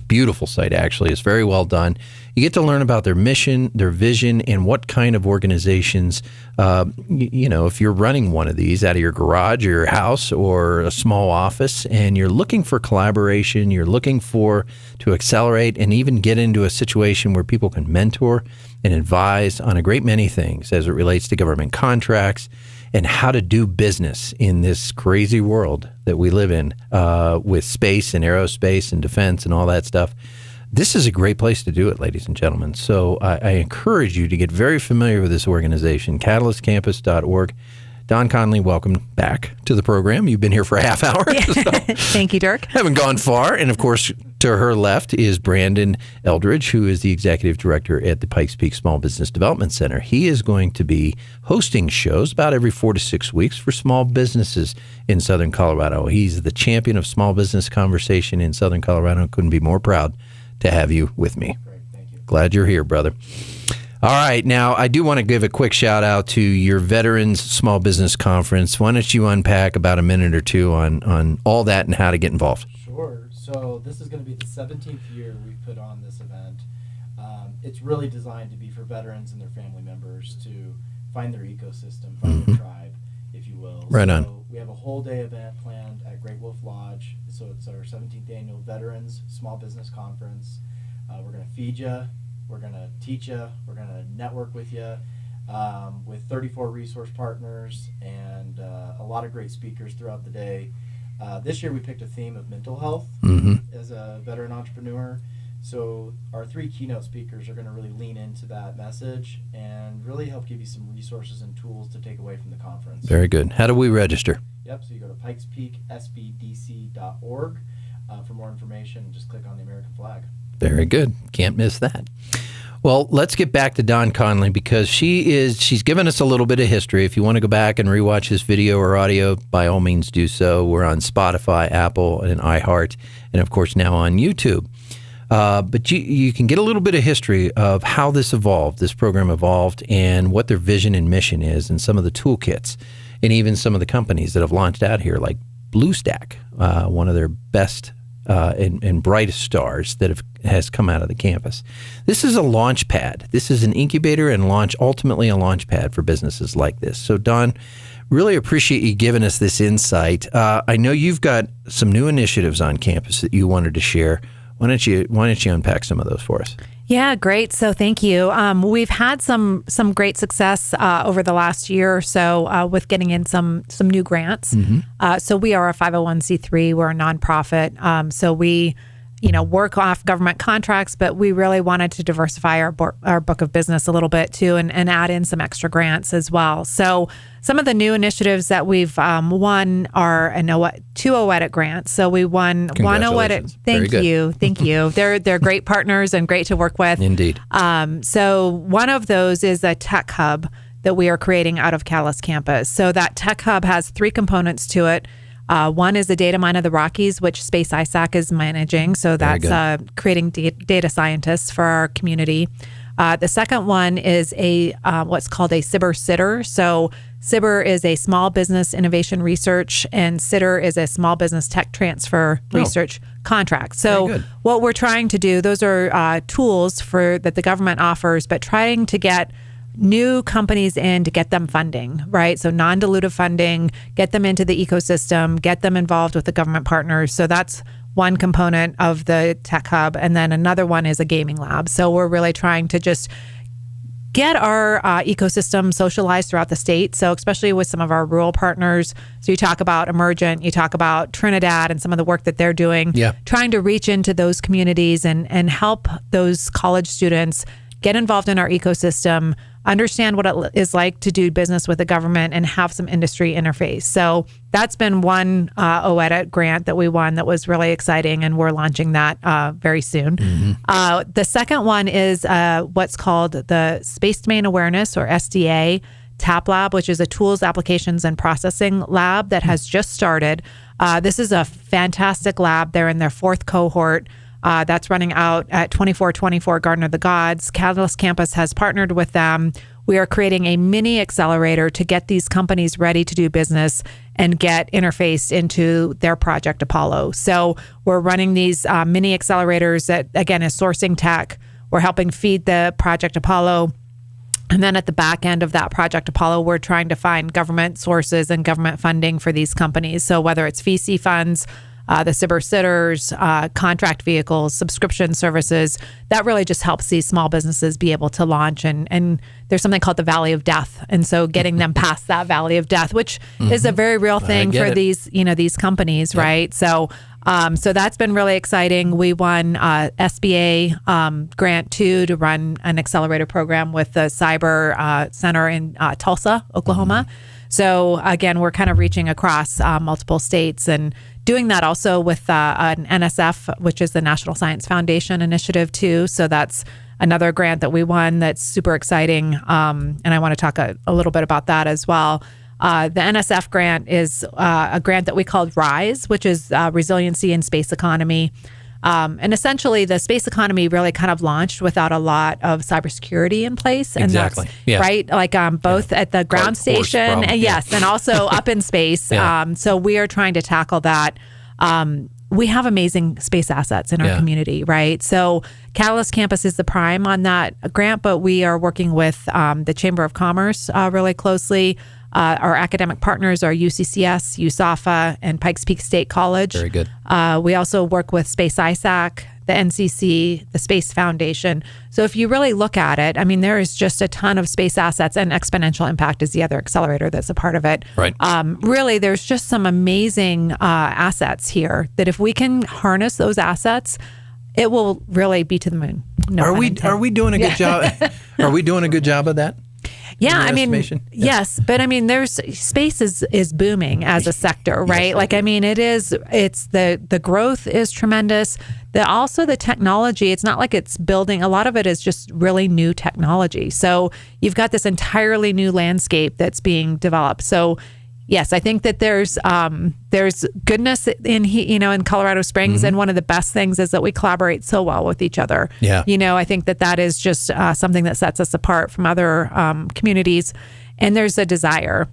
Beautiful site, actually. It's very well done. You get to learn about their mission, their vision, and what kind of organizations, if you're running one of these out of your garage or your house or a small office and you're looking for collaboration, you're looking to accelerate and even get into a situation where people can mentor and advise on a great many things as it relates to government contracts and how to do business in this crazy world that we live in with space and aerospace and defense and all that stuff. This is a great place to do it, ladies and gentlemen. So I encourage you to get very familiar with this organization, catalystcampus.org. Dawn Conley, welcome back to the program. You've been here for a half hour. Yeah. So Thank you, Dirk. haven't gone far. And of course, to her left is Brandon Eldridge, who is the Executive Director at the Pikes Peak Small Business Development Center. He is going to be hosting shows about every 4 to 6 weeks for small businesses in Southern Colorado. He's the champion of small business conversation in Southern Colorado. Couldn't be more proud to have you with me. Great, thank you. Glad you're here, brother. All right. Now, I do want to give a quick shout out to your Veterans Small Business Conference. Why don't you unpack about a minute or two on all that and how to get involved? Sure. So this is going to be the 17th year we've put on this event. It's really designed to be for veterans and their family members to find their ecosystem, find their tribe, if you will. Right so on. We have a whole day event planned at Great Wolf Lodge. So it's our 17th annual Veterans Small Business Conference. We're going to feed you. We're going to teach you. We're going to network with you with 34 resource partners and a lot of great speakers throughout the day. This year we picked a theme of mental health as a veteran entrepreneur. So our 3 keynote speakers are going to really lean into that message and really help give you some resources and tools to take away from the conference. Very good. How do we register? Yep, so you go to pikespeaksbdc.org for more information and just click on the American flag. Very good. Can't miss that. Well, let's get back to Dawn Conley because she's given us a little bit of history. If you want to go back and rewatch this video or audio, by all means do so. We're on Spotify, Apple, and iHeart, and of course now on YouTube. But you can get a little bit of history of how this program evolved, and what their vision and mission is, and some of the toolkits, and even some of the companies that have launched out here, like BlueStack, one of their best and brightest stars that has come out of the campus. This is a launch pad. This is an incubator and ultimately a launch pad for businesses like this. So, Dawn, really appreciate you giving us this insight. I know you've got some new initiatives on campus that you wanted to share. Why don't you unpack some of those for us? Yeah, great. So thank you. We've had some great success over the last year or so with getting in some new grants. So we are a 501c3. We're a nonprofit. So we work off government contracts, but we really wanted to diversify our book of business a little bit too, and add in some extra grants as well. So some of the new initiatives that we've won are two OEDIT grants. So we won one OEDIT. Thank you. They're great partners and great to work with. Indeed. So one of those is a tech hub that we are creating out of Catalyst Campus. So that tech hub has 3 components to it. One is the data mine of the Rockies, which Space ISAC is managing. So that's creating data scientists for our community. The second one is what's called a cyber sitter. So SBIR is a small business innovation research, and SITR is a small business tech transfer research contract. So what we're trying to do, those are tools that the government offers, but trying to get new companies in to get them funding, right? So non-dilutive funding, get them into the ecosystem, get them involved with the government partners. So that's one component of the tech hub. And then another one is a gaming lab. So we're really trying to just get our ecosystem socialized throughout the state. So especially with some of our rural partners. So you talk about Emergent, you talk about Trinidad and some of the work that they're doing, trying to reach into those communities and help those college students get involved in our ecosystem, understand what it is like to do business with the government, and have some industry interface. So that's been one OEDIT grant that we won that was really exciting, and we're launching that very soon. The second one is what's called the Space Domain Awareness, or SDA, TAP Lab, which is a tools, applications, and processing lab that has just started. This is a fantastic lab. They're in their 4th cohort. That's running out at 2424 Garden of the Gods. Catalyst Campus has partnered with them. We are creating a mini accelerator to get these companies ready to do business and get interfaced into their Project Apollo. So we're running these mini accelerators that, again, is sourcing tech. We're helping feed the Project Apollo. And then at the back end of that Project Apollo, we're trying to find government sources and government funding for these companies. So whether it's VC funds, the SBIR sitters, contract vehicles, subscription services, that really just helps these small businesses be able to launch. And there's something called the Valley of Death. And so getting them past that Valley of Death, which is a very real thing for these companies, right? So that's been really exciting. We won SBA grant 2 to run an accelerator program with the Cyber Center in Tulsa, Oklahoma. So again, we're kind of reaching across multiple states and doing that also with an NSF, which is the National Science Foundation initiative too. So that's another grant that we won that's super exciting. And I want to talk a little bit about that as well. The NSF grant is a grant that we called RISE, which is Resiliency in Space Economy. And essentially, the space economy really kind of launched without a lot of cybersecurity in place. And that's, right? Like both at the ground station, and and also up in space. So we are trying to tackle that. We have amazing space assets in our community, right? So Catalyst Campus is the prime on that grant, but we are working with the Chamber of Commerce really closely. Our academic partners are UCCS, USAFA, and Pikes Peak State College. Very good. We also work with Space ISAC, the NCC, the Space Foundation. So if you really look at it, I mean, there is just a ton of space assets, and Exponential Impact is the other accelerator that's a part of it. Right. Really, there's just some amazing assets here that if we can harness those assets, it will really be to the moon. No are we doing a good job? Are we doing a good job of that? Yeah, I mean, yes, but I mean, space is booming as a sector, right? Like, I mean, it's the growth is tremendous. Also the technology, it's not like it's building, a lot of it is just really new technology. So you've got this entirely new landscape that's being developed. So yes, I think that there's goodness in Colorado Springs, and one of the best things is that we collaborate so well with each other. Yeah. I think that is just something that sets us apart from other communities, and there's a desire.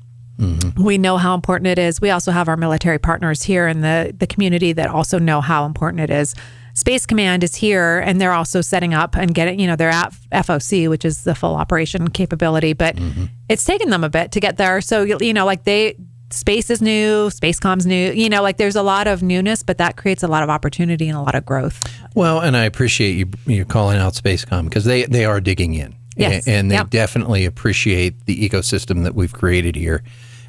We know how important it is. We also have our military partners here in the community that also know how important it is. Space Command is here, and they're also setting up and getting, they're at FOC, which is the full operation capability, but it's taken them a bit to get there. So, space is new, Spacecom's new, there's a lot of newness, but that creates a lot of opportunity and a lot of growth. Well, and I appreciate you calling out Spacecom, because they are digging in. Yes. And they definitely appreciate the ecosystem that we've created here,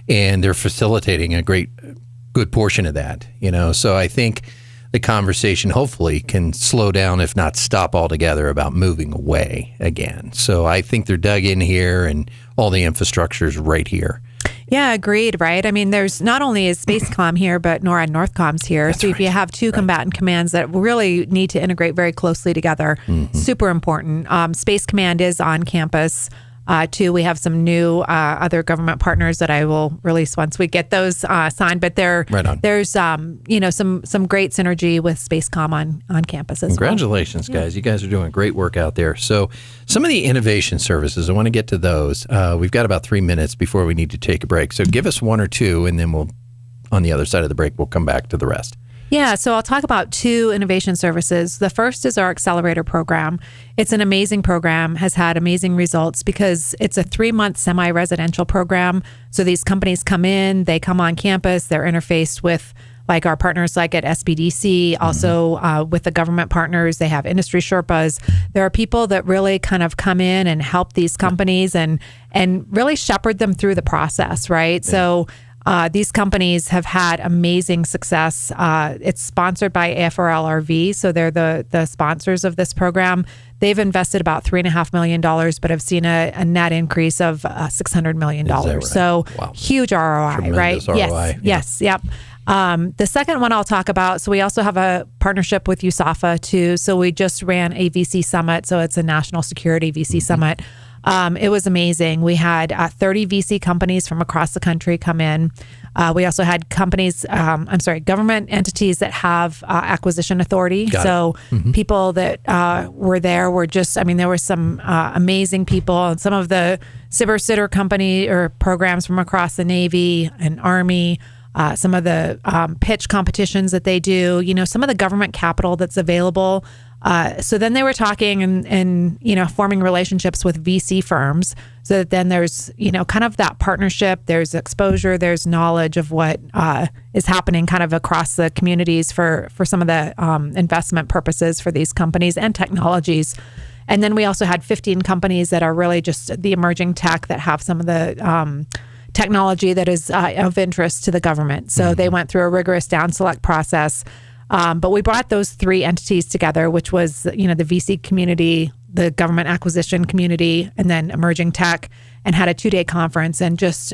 and they're facilitating a good portion of that, So I think the conversation hopefully can slow down, if not stop altogether, about moving away again. So I think they're dug in here, and all the infrastructure is right here. Yeah, agreed, right? I mean, there's not only is Spacecom here, but NORAD Northcom's here. So if you have two combatant commands that really need to integrate very closely together, super important. Space Command is on campus. too. We have some new other government partners that I will release once we get those signed. But there's some great synergy with SpaceCom on campus as well. Congratulations, guys! You guys are doing great work out there. So, some of the innovation services, I want to get to those. We've got about 3 minutes before we need to take a break. So, give us one or two, and then we'll, on the other side of the break, we'll come back to the rest. Yeah, so I'll talk about 2 innovation services. The first is our Accelerator program. It's an amazing program, has had amazing results because it's a 3-month semi-residential program. So these companies come in, they come on campus, they're interfaced with like our partners like at SBDC, also with the government partners. They have industry Sherpas. There are people that really kind of come in and help these companies and really shepherd them through the process, right? Yeah. So these companies have had amazing success. It's sponsored by AFRL-RV, so they're the sponsors of this program. They've invested about $3.5 million, but have seen a net increase of $600 million. Right? So huge ROI, tremendous right? ROI. Yes, yep. The second one I'll talk about, so we also have a partnership with USAFA too. So we just ran a VC summit, so it's a national security VC summit. It was amazing. We had 30 VC companies from across the country come in. We also had companies, government entities that have acquisition authority. People that were there were just, there were some amazing people, and some of the Cyber Sitter company or programs from across the Navy and Army. Some of the pitch competitions that they do, some of the government capital that's available. So then they were talking and forming relationships with VC firms so that then there's, kind of that partnership, there's exposure, there's knowledge of what is happening kind of across the communities for some of the investment purposes for these companies and technologies. And then we also had 15 companies that are really just the emerging tech that have some of the technology that is of interest to the government. So they went through a rigorous down select process. But we brought those 3 entities together, which was, the VC community, the government acquisition community, and then emerging tech, and had a 2-day conference. And just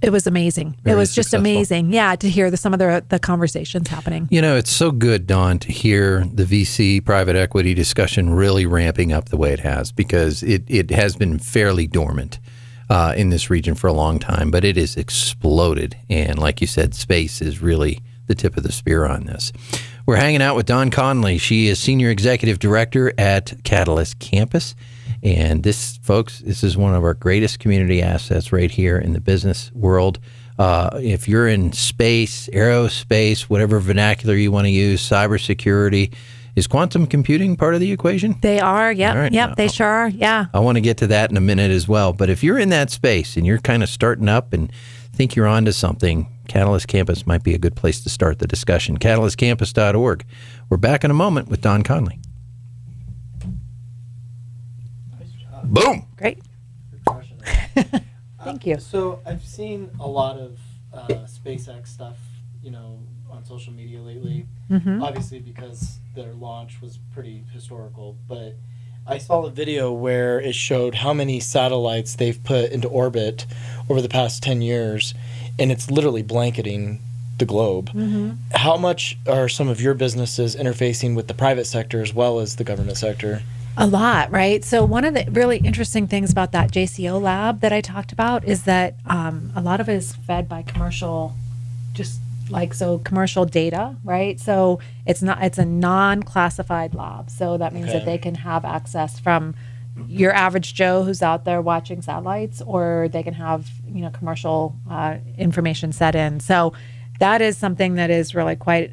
it was amazing. Very it was just successful. amazing. Yeah, to hear some of the conversations happening. It's so good, Dawn, to hear the VC private equity discussion really ramping up the way it has, because it has been fairly dormant in this region for a long time, but it has exploded. And like you said, space is really the tip of the spear on this. We're hanging out with Dawn Conley. She is Senior Executive Director at Catalyst Campus. And this, folks, this is one of our greatest community assets right here in the business world. If you're in space, aerospace, whatever vernacular you want to use, cybersecurity, is quantum computing part of the equation? They are, yep. Right. Yep, they sure are, yeah. I want to get to that in a minute as well. But if you're in that space and you're kind of starting up and think you're onto something, Catalyst Campus might be a good place to start the discussion. CatalystCampus.org. We're back in a moment with Dawn Conley. Nice job. Boom. Great. Good question. Thank you. So I've seen a lot of SpaceX stuff, on social media lately. Obviously because their launch was pretty historical, but I saw a video where it showed how many satellites they've put into orbit over the past 10 years, and it's literally blanketing the globe. How much are some of your businesses interfacing with the private sector as well as the government sector? A lot, right? So one of the really interesting things about that JCO lab that I talked about is that a lot of it is fed by commercial, commercial data, right? So it's a non-classified lab. So that means that they can have access from your average Joe who's out there watching satellites, or they can have, commercial information set in. So that is something that is really quite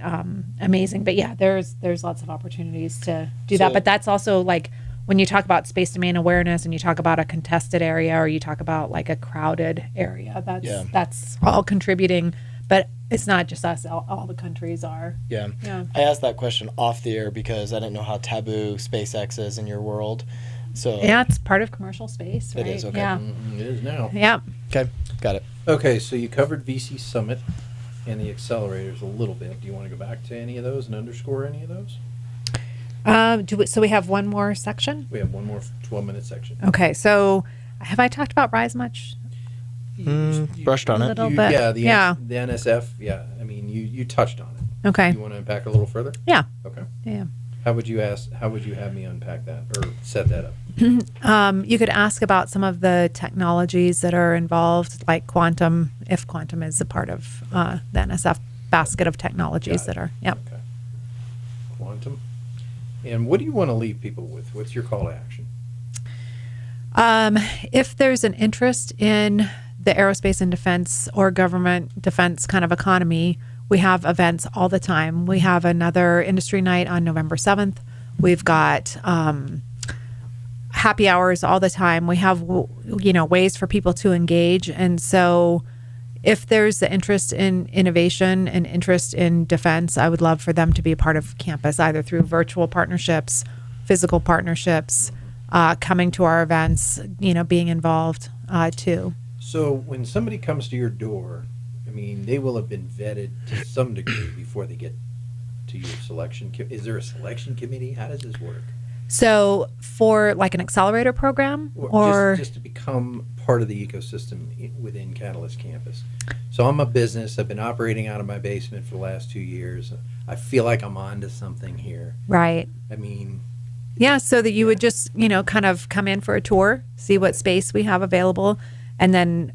amazing. But yeah, there's lots of opportunities to do that. But that's also like when you talk about space domain awareness and you talk about a contested area or you talk about like a crowded area, that's all contributing. But it's not just us. All the countries are. Yeah. I asked that question off the air because I didn't know how taboo SpaceX is in your world. So yeah, it's part of commercial space, right? It is, okay. Yeah. It is now. Yeah. Okay, got it. Okay, so you covered VC Summit and the accelerators a little bit. Do you want to go back to any of those and underscore any of those? So we have one more section? We have one more 12-minute section. Okay, so have I talked about RISE much? Brushed on it. A little bit. Yeah, the NSF, yeah. I mean, you touched on it. Okay. You want to unpack a little further? Yeah. Okay. Yeah. How would you have me unpack that or set that up? You could ask about some of the technologies that are involved, like quantum, if quantum is a part of the NSF basket of technologies that are, yep. Okay. Quantum. And what do you want to leave people with? What's your call to action? If there's an interest in the aerospace and defense or government defense kind of economy, we have events all the time. We have another industry night on November 7th. We've got happy hours all the time. We have, ways for people to engage. And so if there's the interest in innovation and interest in defense, I would love for them to be a part of campus, either through virtual partnerships, physical partnerships, coming to our events, being involved too. So when somebody comes to your door, I mean, they will have been vetted to some degree before they get to your selection. Is there a selection committee? How does this work? So for like an accelerator program or just to become part of the ecosystem within Catalyst Campus. So I'm a business. I've been operating out of my basement for the last 2 years. I feel like I'm on to something here. Right. I mean, yeah, so that you would just, kind of come in for a tour, see what space we have available, and then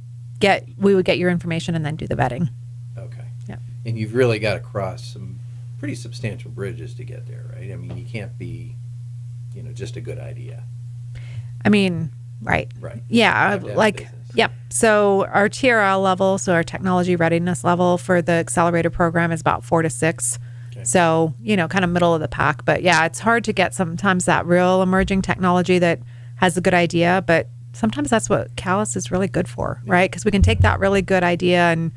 we would get your information and then do the vetting. Okay. Yeah. And you've really got to cross some pretty substantial bridges to get there, right? I mean, you can't be, just a good idea. I mean, right. Right. Yeah, business. yep. So our TRL level, so our technology readiness level for the accelerator program is about 4 to 6. Okay. So, kind of middle of the pack. But yeah, it's hard to get sometimes that real emerging technology that has a good idea, but sometimes that's what CALIS is really good for, right? Because we can take that really good idea and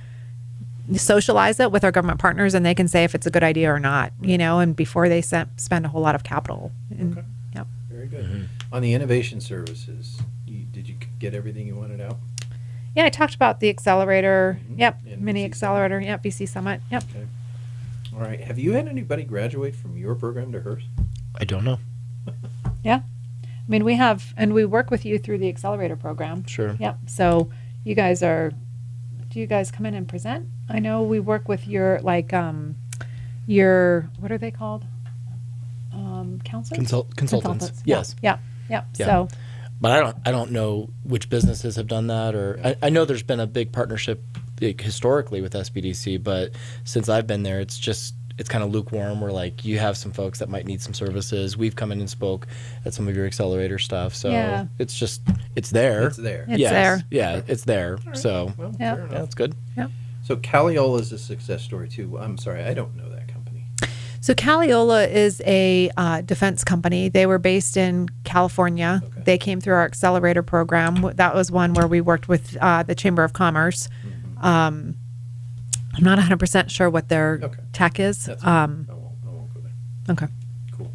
socialize it with our government partners, and they can say if it's a good idea or not, and before they spend a whole lot of capital. Okay. Yep. Very good. Mm-hmm. On the innovation services, did you get everything you wanted out? Yeah, I talked about the accelerator. Mm-hmm. Yep. And Mini VC accelerator. Summit. Yep. VC Summit. Yep. Okay. All right. Have you had anybody graduate from your program to hers? I don't know. Yeah. I mean, we have, and we work with you through the accelerator program. Sure. Yep. So do you guys come in and present? I know we work with your, what are they called? Counselors? Consultants. Yes. Yeah. Yeah. Yeah. So, But I don't know which businesses have done that, or I know there's been a big partnership historically with SBDC, but since I've been there, it's kind of lukewarm. Where like you have some folks that might need some services. We've come in and spoke at some of your accelerator stuff, so yeah. it's there. It's there. It's there. Yeah, it's there. Right. So well, yeah. fair enough. yeah, it's good. Yep. So Caliola is a success story too. I'm sorry, I don't know that company. So Caliola is a defense company. They were based in California. Okay. They came through our accelerator program. That was one where we worked with the Chamber of Commerce. Mm-hmm. I'm not 100% sure what their Okay. tech is. That's I won't go there. Okay. Cool.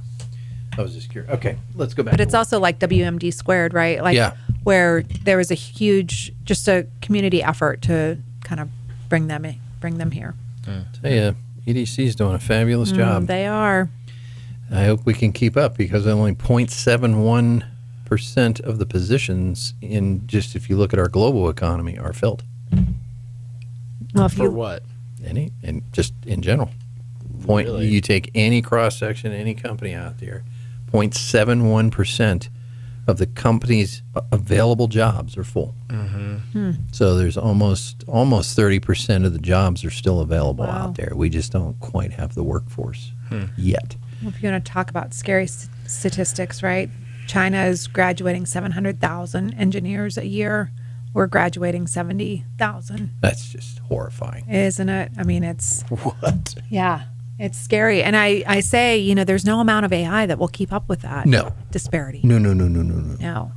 I was just curious. Okay, let's go back. But it's also like WMD squared, right? Like Yeah. where there was a huge, just a community effort to kind of bring them here. Tell you, EDC's doing a fabulous job. They are. I hope we can keep up because only 0.71% of the positions if you look at our global economy are filled. Well, if For you, what? And just in general. Really? You take any cross section, any company out there, 0.71% of the company's available jobs are full. Mm-hmm. So there's almost 30% of the jobs are still available Wow. out there. We just don't quite have the workforce yet. if you're going to talk about scary statistics, right? China is graduating 700,000 engineers a year. We're graduating 70,000. That's just horrifying. Isn't it? I mean, it's, What? yeah, it's scary. And I say, there's no amount of AI that will keep up with that disparity. No. No.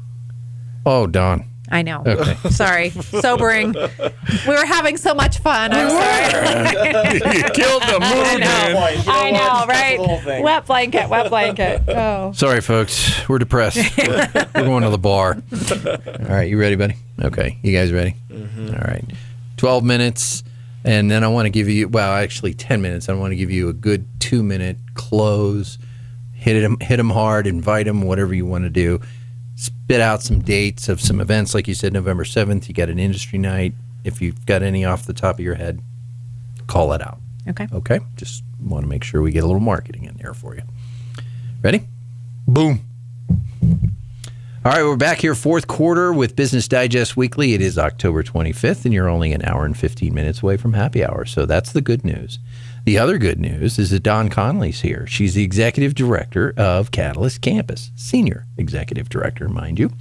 Oh, Don. I know. Okay. Sorry. Sobering. We were having so much fun. I'm sorry. You killed the mood, I know, right? Wet blanket. Oh. Sorry, folks. We're depressed. We're going to the bar. All right. You ready, buddy? Okay. You guys ready? Mm-hmm. All right. 12 minutes. And then I want to give you, 10 minutes. I want to give you a good 2-minute close. Hit them hard. Invite them, whatever you want to do. Spit out some dates of some events. Like you said, November 7th, you got an industry night. If you've got any off the top of your head, call it out. Okay. Okay? Just want to make sure we get a little marketing in there for you. Ready? Boom. All right, we're back here, fourth quarter with Business Digest Weekly. It is October 25th, and you're only an hour and 15 minutes away from happy hour, so that's the good news. The other good news is that Dawn Conley's here. She's the executive director of Catalyst Campus, senior executive director, mind you.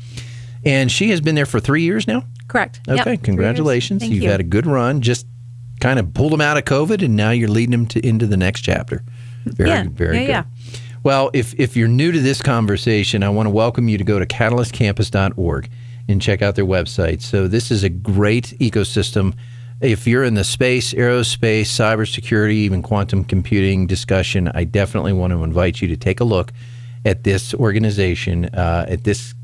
And she has been there for 3 years now? Correct. Okay, Yep. congratulations. Thank You've you. had a good run, just kind of pulled them out of COVID, and now you're leading them into the next chapter. Very good. Yeah. Well, if you're new to this conversation, I want to welcome you to go to catalystcampus.org and check out their website. So this is a great ecosystem. If you're in the space, aerospace, cybersecurity, even quantum computing discussion, I definitely want to invite you to take a look at this organization, at this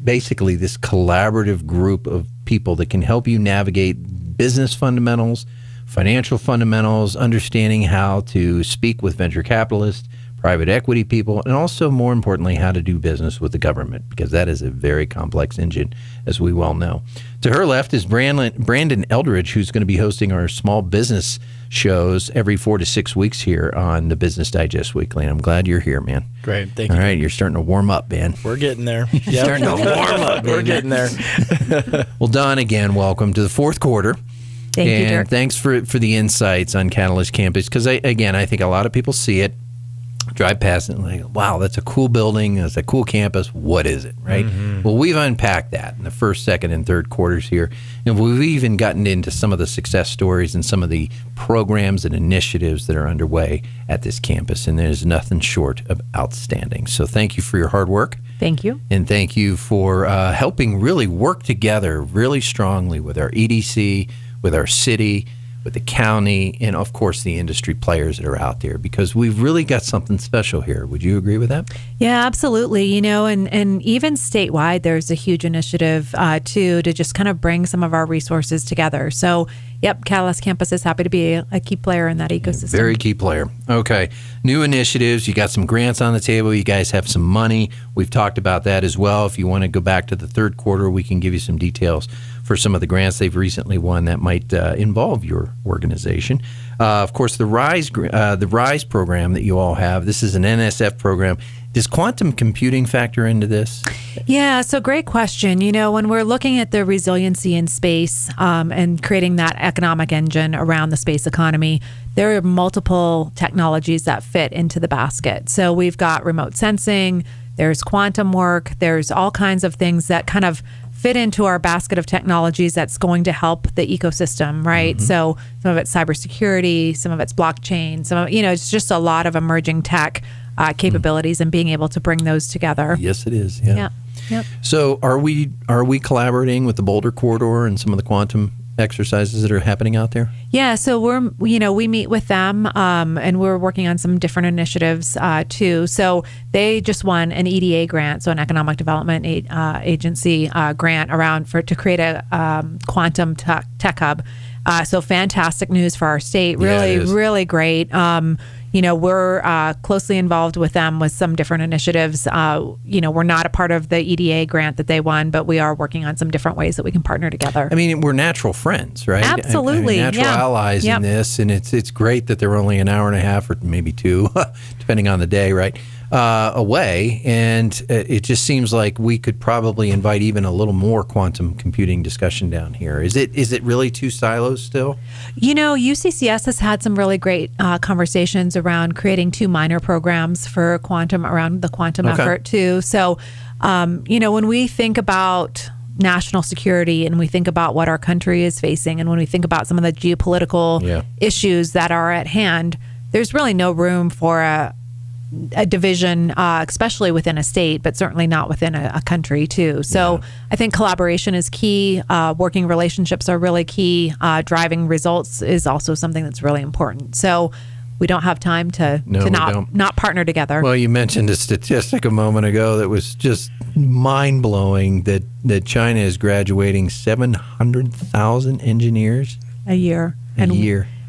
basically this collaborative group of people that can help you navigate business fundamentals, financial fundamentals, understanding how to speak with venture capitalists, private equity people, and also, more importantly, how to do business with the government, because that is a very complex engine, as we well know. To her left is Brandon Eldridge, who's going to be hosting our small business shows every 4 to 6 weeks here on the Business Digest Weekly. And I'm glad you're here, man. Great. Thank you. All right, you're starting to warm up, man. We're getting there. You're starting to warm up, We're getting there. Well, Don, again, welcome to the fourth quarter. Thank you, Dirk. And thanks for the insights on Catalyst Campus, because, I think a lot of people see it, drive past it and like, wow, that's a cool building. That's a cool campus. What is it, right? Mm-hmm. Well, we've unpacked that in the first, second, and third quarters here. And we've even gotten into some of the success stories and some of the programs and initiatives that are underway at this campus. And there's nothing short of outstanding. So thank you for your hard work. Thank you. And thank you for helping really work together really strongly with our EDC, with our city, with the county, and of course the industry players that are out there, because we've really got something special here. Would you agree with that? Yeah, absolutely. And even statewide, there's a huge initiative to just kind of bring some of our resources together. So, yep, Catalyst Campus is happy to be a key player in that ecosystem. Very key player. Okay. New initiatives. You got some grants on the table. You guys have some money. We've talked about that as well. If you want to go back to the third quarter, we can give you some details for some of the grants they've recently won that might involve your organization. Of course, the RISE program that you all have, this is an NSF program. Does quantum computing factor into this? Yeah, so great question. When we're looking at the resiliency in space and creating that economic engine around the space economy, there are multiple technologies that fit into the basket. So we've got remote sensing, there's quantum work, there's all kinds of things that kind of fit into our basket of technologies that's going to help the ecosystem, right? Mm-hmm. So some of it's cybersecurity, some of it's blockchain, some of it's just a lot of emerging tech capabilities and being able to bring those together. Yes, it is. Yeah. Yep. So are we collaborating with the Boulder Corridor and some of the quantum exercises that are happening out there? Yeah, so we meet with them and we're working on some different initiatives too. So they just won an EDA grant, so an economic development agency grant to create a quantum tech hub. So fantastic news for our state. Really great. We're closely involved with them with some different initiatives. We're not a part of the EDA grant that they won, but we are working on some different ways that we can partner together. I mean, we're natural friends, right? Absolutely. Natural allies in this, and it's great that they're only an hour and a half or maybe 2, depending on the day, right? Away, and it just seems like we could probably invite even a little more quantum computing discussion down here. Is it really 2 silos still? UCCS has had some really great conversations around creating 2 minor programs for quantum around the quantum effort too. So, when we think about national security and we think about what our country is facing, and when we think about some of the geopolitical issues that are at hand, there's really no room for a division, especially within a state, but certainly not within a country too. So I think collaboration is key. Working relationships are really key. Driving results is also something that's really important. So we don't have time to not partner together. Well, you mentioned a statistic a moment ago that was just mind-blowing, that China is graduating 700,000 engineers a year.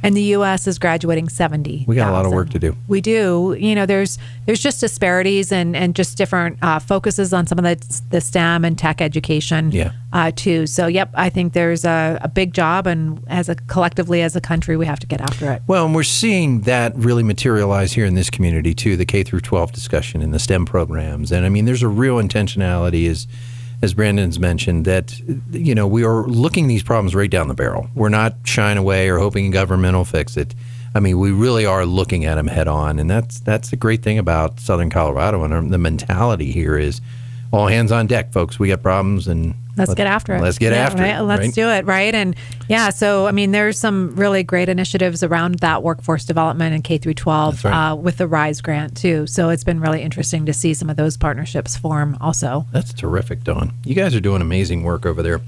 and the U.S. is graduating 70,000. We got a lot of work to do. We do. There's just disparities and just different focuses on some of the STEM and tech education too. So, I think there's a big job, and collectively as a country, we have to get after it. Well, and we're seeing that really materialize here in this community too, the K through 12 discussion in the STEM programs. And I mean, there's a real intentionality as Brandon's mentioned, that, we are looking these problems right down the barrel. We're not shying away or hoping government will fix it. I mean, we really are looking at them head on. And that's the great thing about Southern Colorado. And the mentality here is all hands on deck, folks. We got problems, and let's get after it. Let's get after it. Let's do it, right? And so, I mean, there's some really great initiatives around that workforce development in K through 12 with the RISE grant too. So it's been really interesting to see some of those partnerships form also. That's terrific, Dawn. You guys are doing amazing work over there.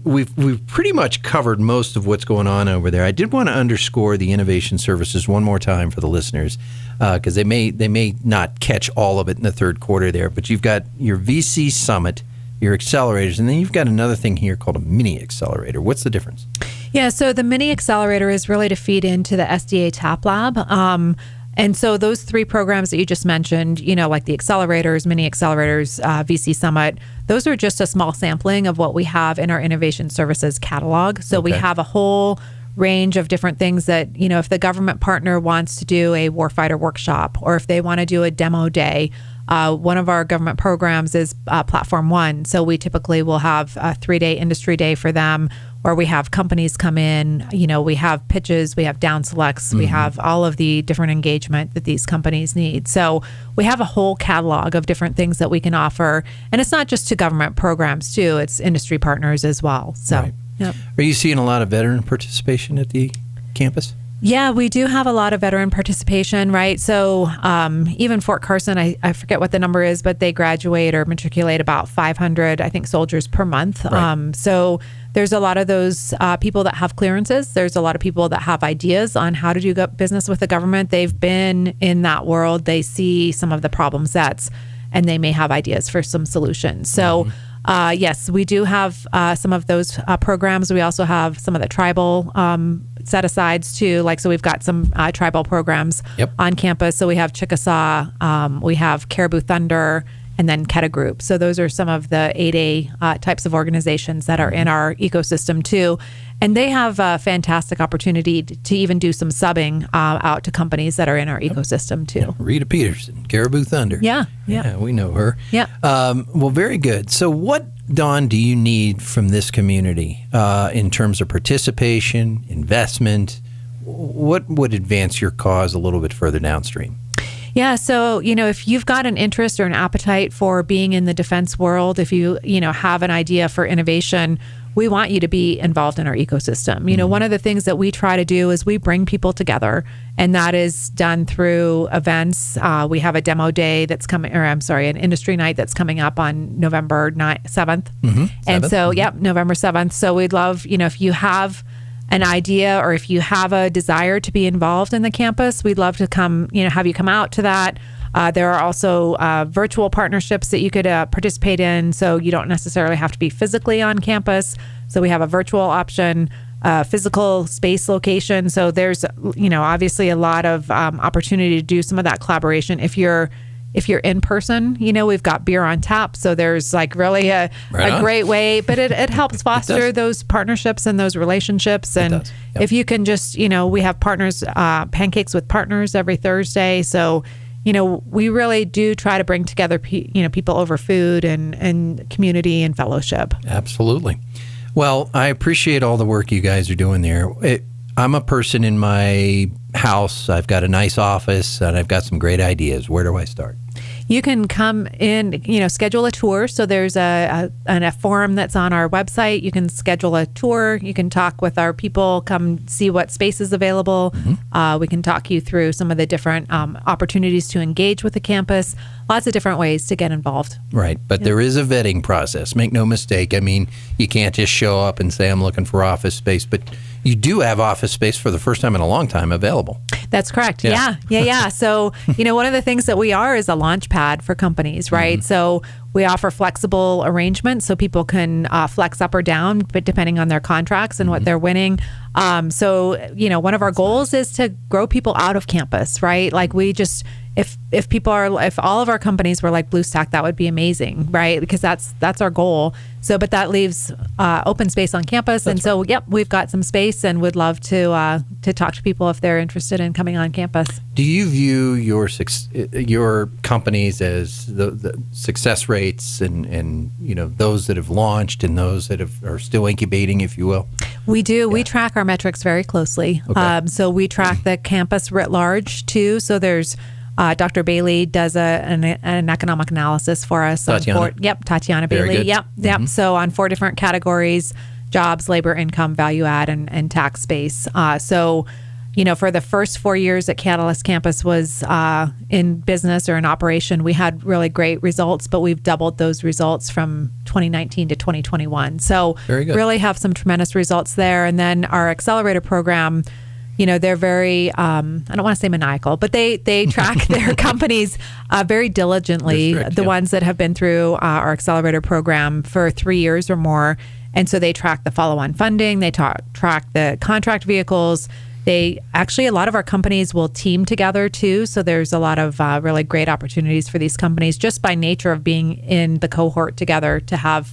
We've pretty much covered most of what's going on over there. I did want to underscore the innovation services one more time for the listeners, because they may not catch all of it in the third quarter there. But you've got your VC Summit, your accelerators, and then you've got another thing here called a mini accelerator. What's the difference? Yeah, so the mini accelerator is really to feed into the SDA TAP Lab. And so those three programs that you just mentioned, like the accelerators, mini accelerators, VC Summit, those are just a small sampling of what we have in our innovation services catalog. So we have a whole range of different things that, if the government partner wants to do a warfighter workshop, or if they want to do a demo day, one of our government programs is Platform One. So we typically will have a 3-day industry day for them, where we have companies come in, we have pitches, we have down selects, we have all of the different engagement that these companies need. So we have a whole catalog of different things that we can offer. And it's not just to government programs too, it's industry partners as well. So, Are you seeing a lot of veteran participation at the campus? Yeah, we do have a lot of veteran participation, right? So even Fort Carson, I forget what the number is, but they graduate or matriculate about 500, I think, soldiers per month. Right. So there's a lot of those people that have clearances. There's a lot of people that have ideas on how to do business with the government. They've been in that world. They see some of the problem sets, and they may have ideas for some solutions. So yes, we do have some of those programs. We also have some of the tribal set-asides too. So we've got some tribal programs on campus. So we have Chickasaw, we have Caribou Thunder, and then Keta Group. So those are some of the 8A types of organizations that are in our ecosystem too. And they have a fantastic opportunity to even do some subbing out to companies that are in our ecosystem too. Rita Peterson, Caribou Thunder. Yeah, we know her. Yeah. Well, very good. So what, Dawn, do you need from this community in terms of participation, investment? What would advance your cause a little bit further downstream? Yeah, so, if you've got an interest or an appetite for being in the defense world, if you have an idea for innovation, we want you to be involved in our ecosystem. One of the things that we try to do is we bring people together, and that is done through events. We have a demo day that's coming, an industry night that's coming up on November 7th. And so, November 7th. So we'd love, if you have an idea or if you have a desire to be involved in the campus, we'd love to come, have you come out to that. There are also virtual partnerships that you could participate in, so you don't necessarily have to be physically on campus. So we have a virtual option, physical space location. So there's, obviously a lot of opportunity to do some of that collaboration. If you're in person, we've got beer on tap. So there's really a great way, but it helps foster those partnerships and those relationships. And if you can just, we have partners, pancakes with partners every Thursday. So, we really do try to bring together, people over food and community and fellowship. Absolutely. Well, I appreciate all the work you guys are doing there. I'm a person in my house. I've got a nice office and I've got some great ideas. Where do I start? You can come in, schedule a tour. So there's a forum that's on our website. You can schedule a tour. You can talk with our people, come see what space is available. We can talk you through some of the different opportunities to engage with the campus. Lots of different ways to get involved. Right. But there is a vetting process. Make no mistake. I mean, you can't just show up and say, I'm looking for office space. But you do have office space for the first time in a long time available. That's correct. Yeah. So, one of the things that we are is a launch pad for companies, right? So We offer flexible arrangements so people can flex up or down, but depending on their contracts and what they're winning. So, one of our goals is to grow people out of campus, right? Like if all of our companies were like BlueStack, that would be amazing, right? Because that's our goal. So, but that leaves open space on campus. And so, we've got some space and would love to talk to people if they're interested in coming on campus. Do you view your companies as the success rates and those that have launched and those that are still incubating, if you will? We do. Yeah. We track our metrics very closely. Okay. So we track the campus writ large too. So there's Dr. Bailey does an economic analysis for us. Tatiana. Tatiana Bailey. Yep. Mm-hmm. So on 4 different categories: jobs, labor, income, value add, and tax base. So, for the first 4 years that Catalyst Campus was in business or in operation, we had really great results, but we've doubled those results from 2019 to 2021. So really have some tremendous results there. And then our Accelerator program, they're very, I don't want to say maniacal, but they track their companies very diligently, ones that have been through our Accelerator program for 3 years or more. And so they track the follow-on funding, they track the contract vehicles. A lot of our companies will team together too. So there's a lot of really great opportunities for these companies just by nature of being in the cohort together to have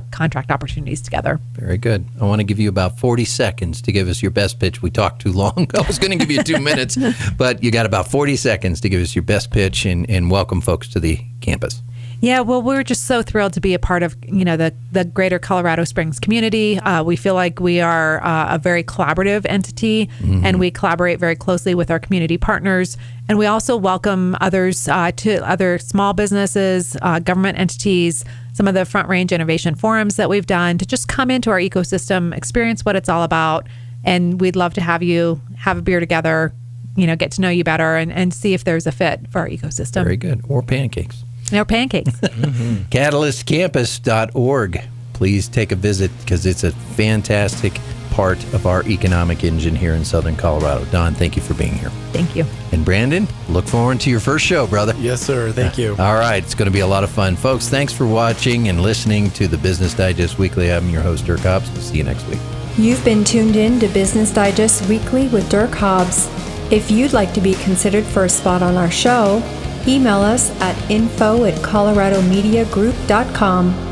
contract opportunities together. Very good. I want to give you about 40 seconds to give us your best pitch. We talked too long. I was going to give you 2 minutes, but you got about 40 seconds to give us your best pitch and welcome folks to the campus. Yeah, well, we're just so thrilled to be a part of, the greater Colorado Springs community. We feel like we are a very collaborative entity, and we collaborate very closely with our community partners. And we also welcome others to other small businesses, government entities, some of the Front Range Innovation Forums that we've done to just come into our ecosystem, experience what it's all about. And we'd love to have you have a beer together, get to know you better and see if there's a fit for our ecosystem. Very good. Or pancakes. Or pancakes. CatalystCampus.org. Please take a visit because it's a fantastic part of our economic engine here in Southern Colorado. Don, thank you for being here. Thank you. And Brandon, look forward to your first show, brother. Yes, sir. Thank you. All right. It's going to be a lot of fun. Folks, thanks for watching and listening to the Business Digest Weekly. I'm your host, Dirk Hobbs. We'll see you next week. You've been tuned in to Business Digest Weekly with Dirk Hobbs. If you'd like to be considered for a spot on our show, email us at info@coloradomediagroup.com.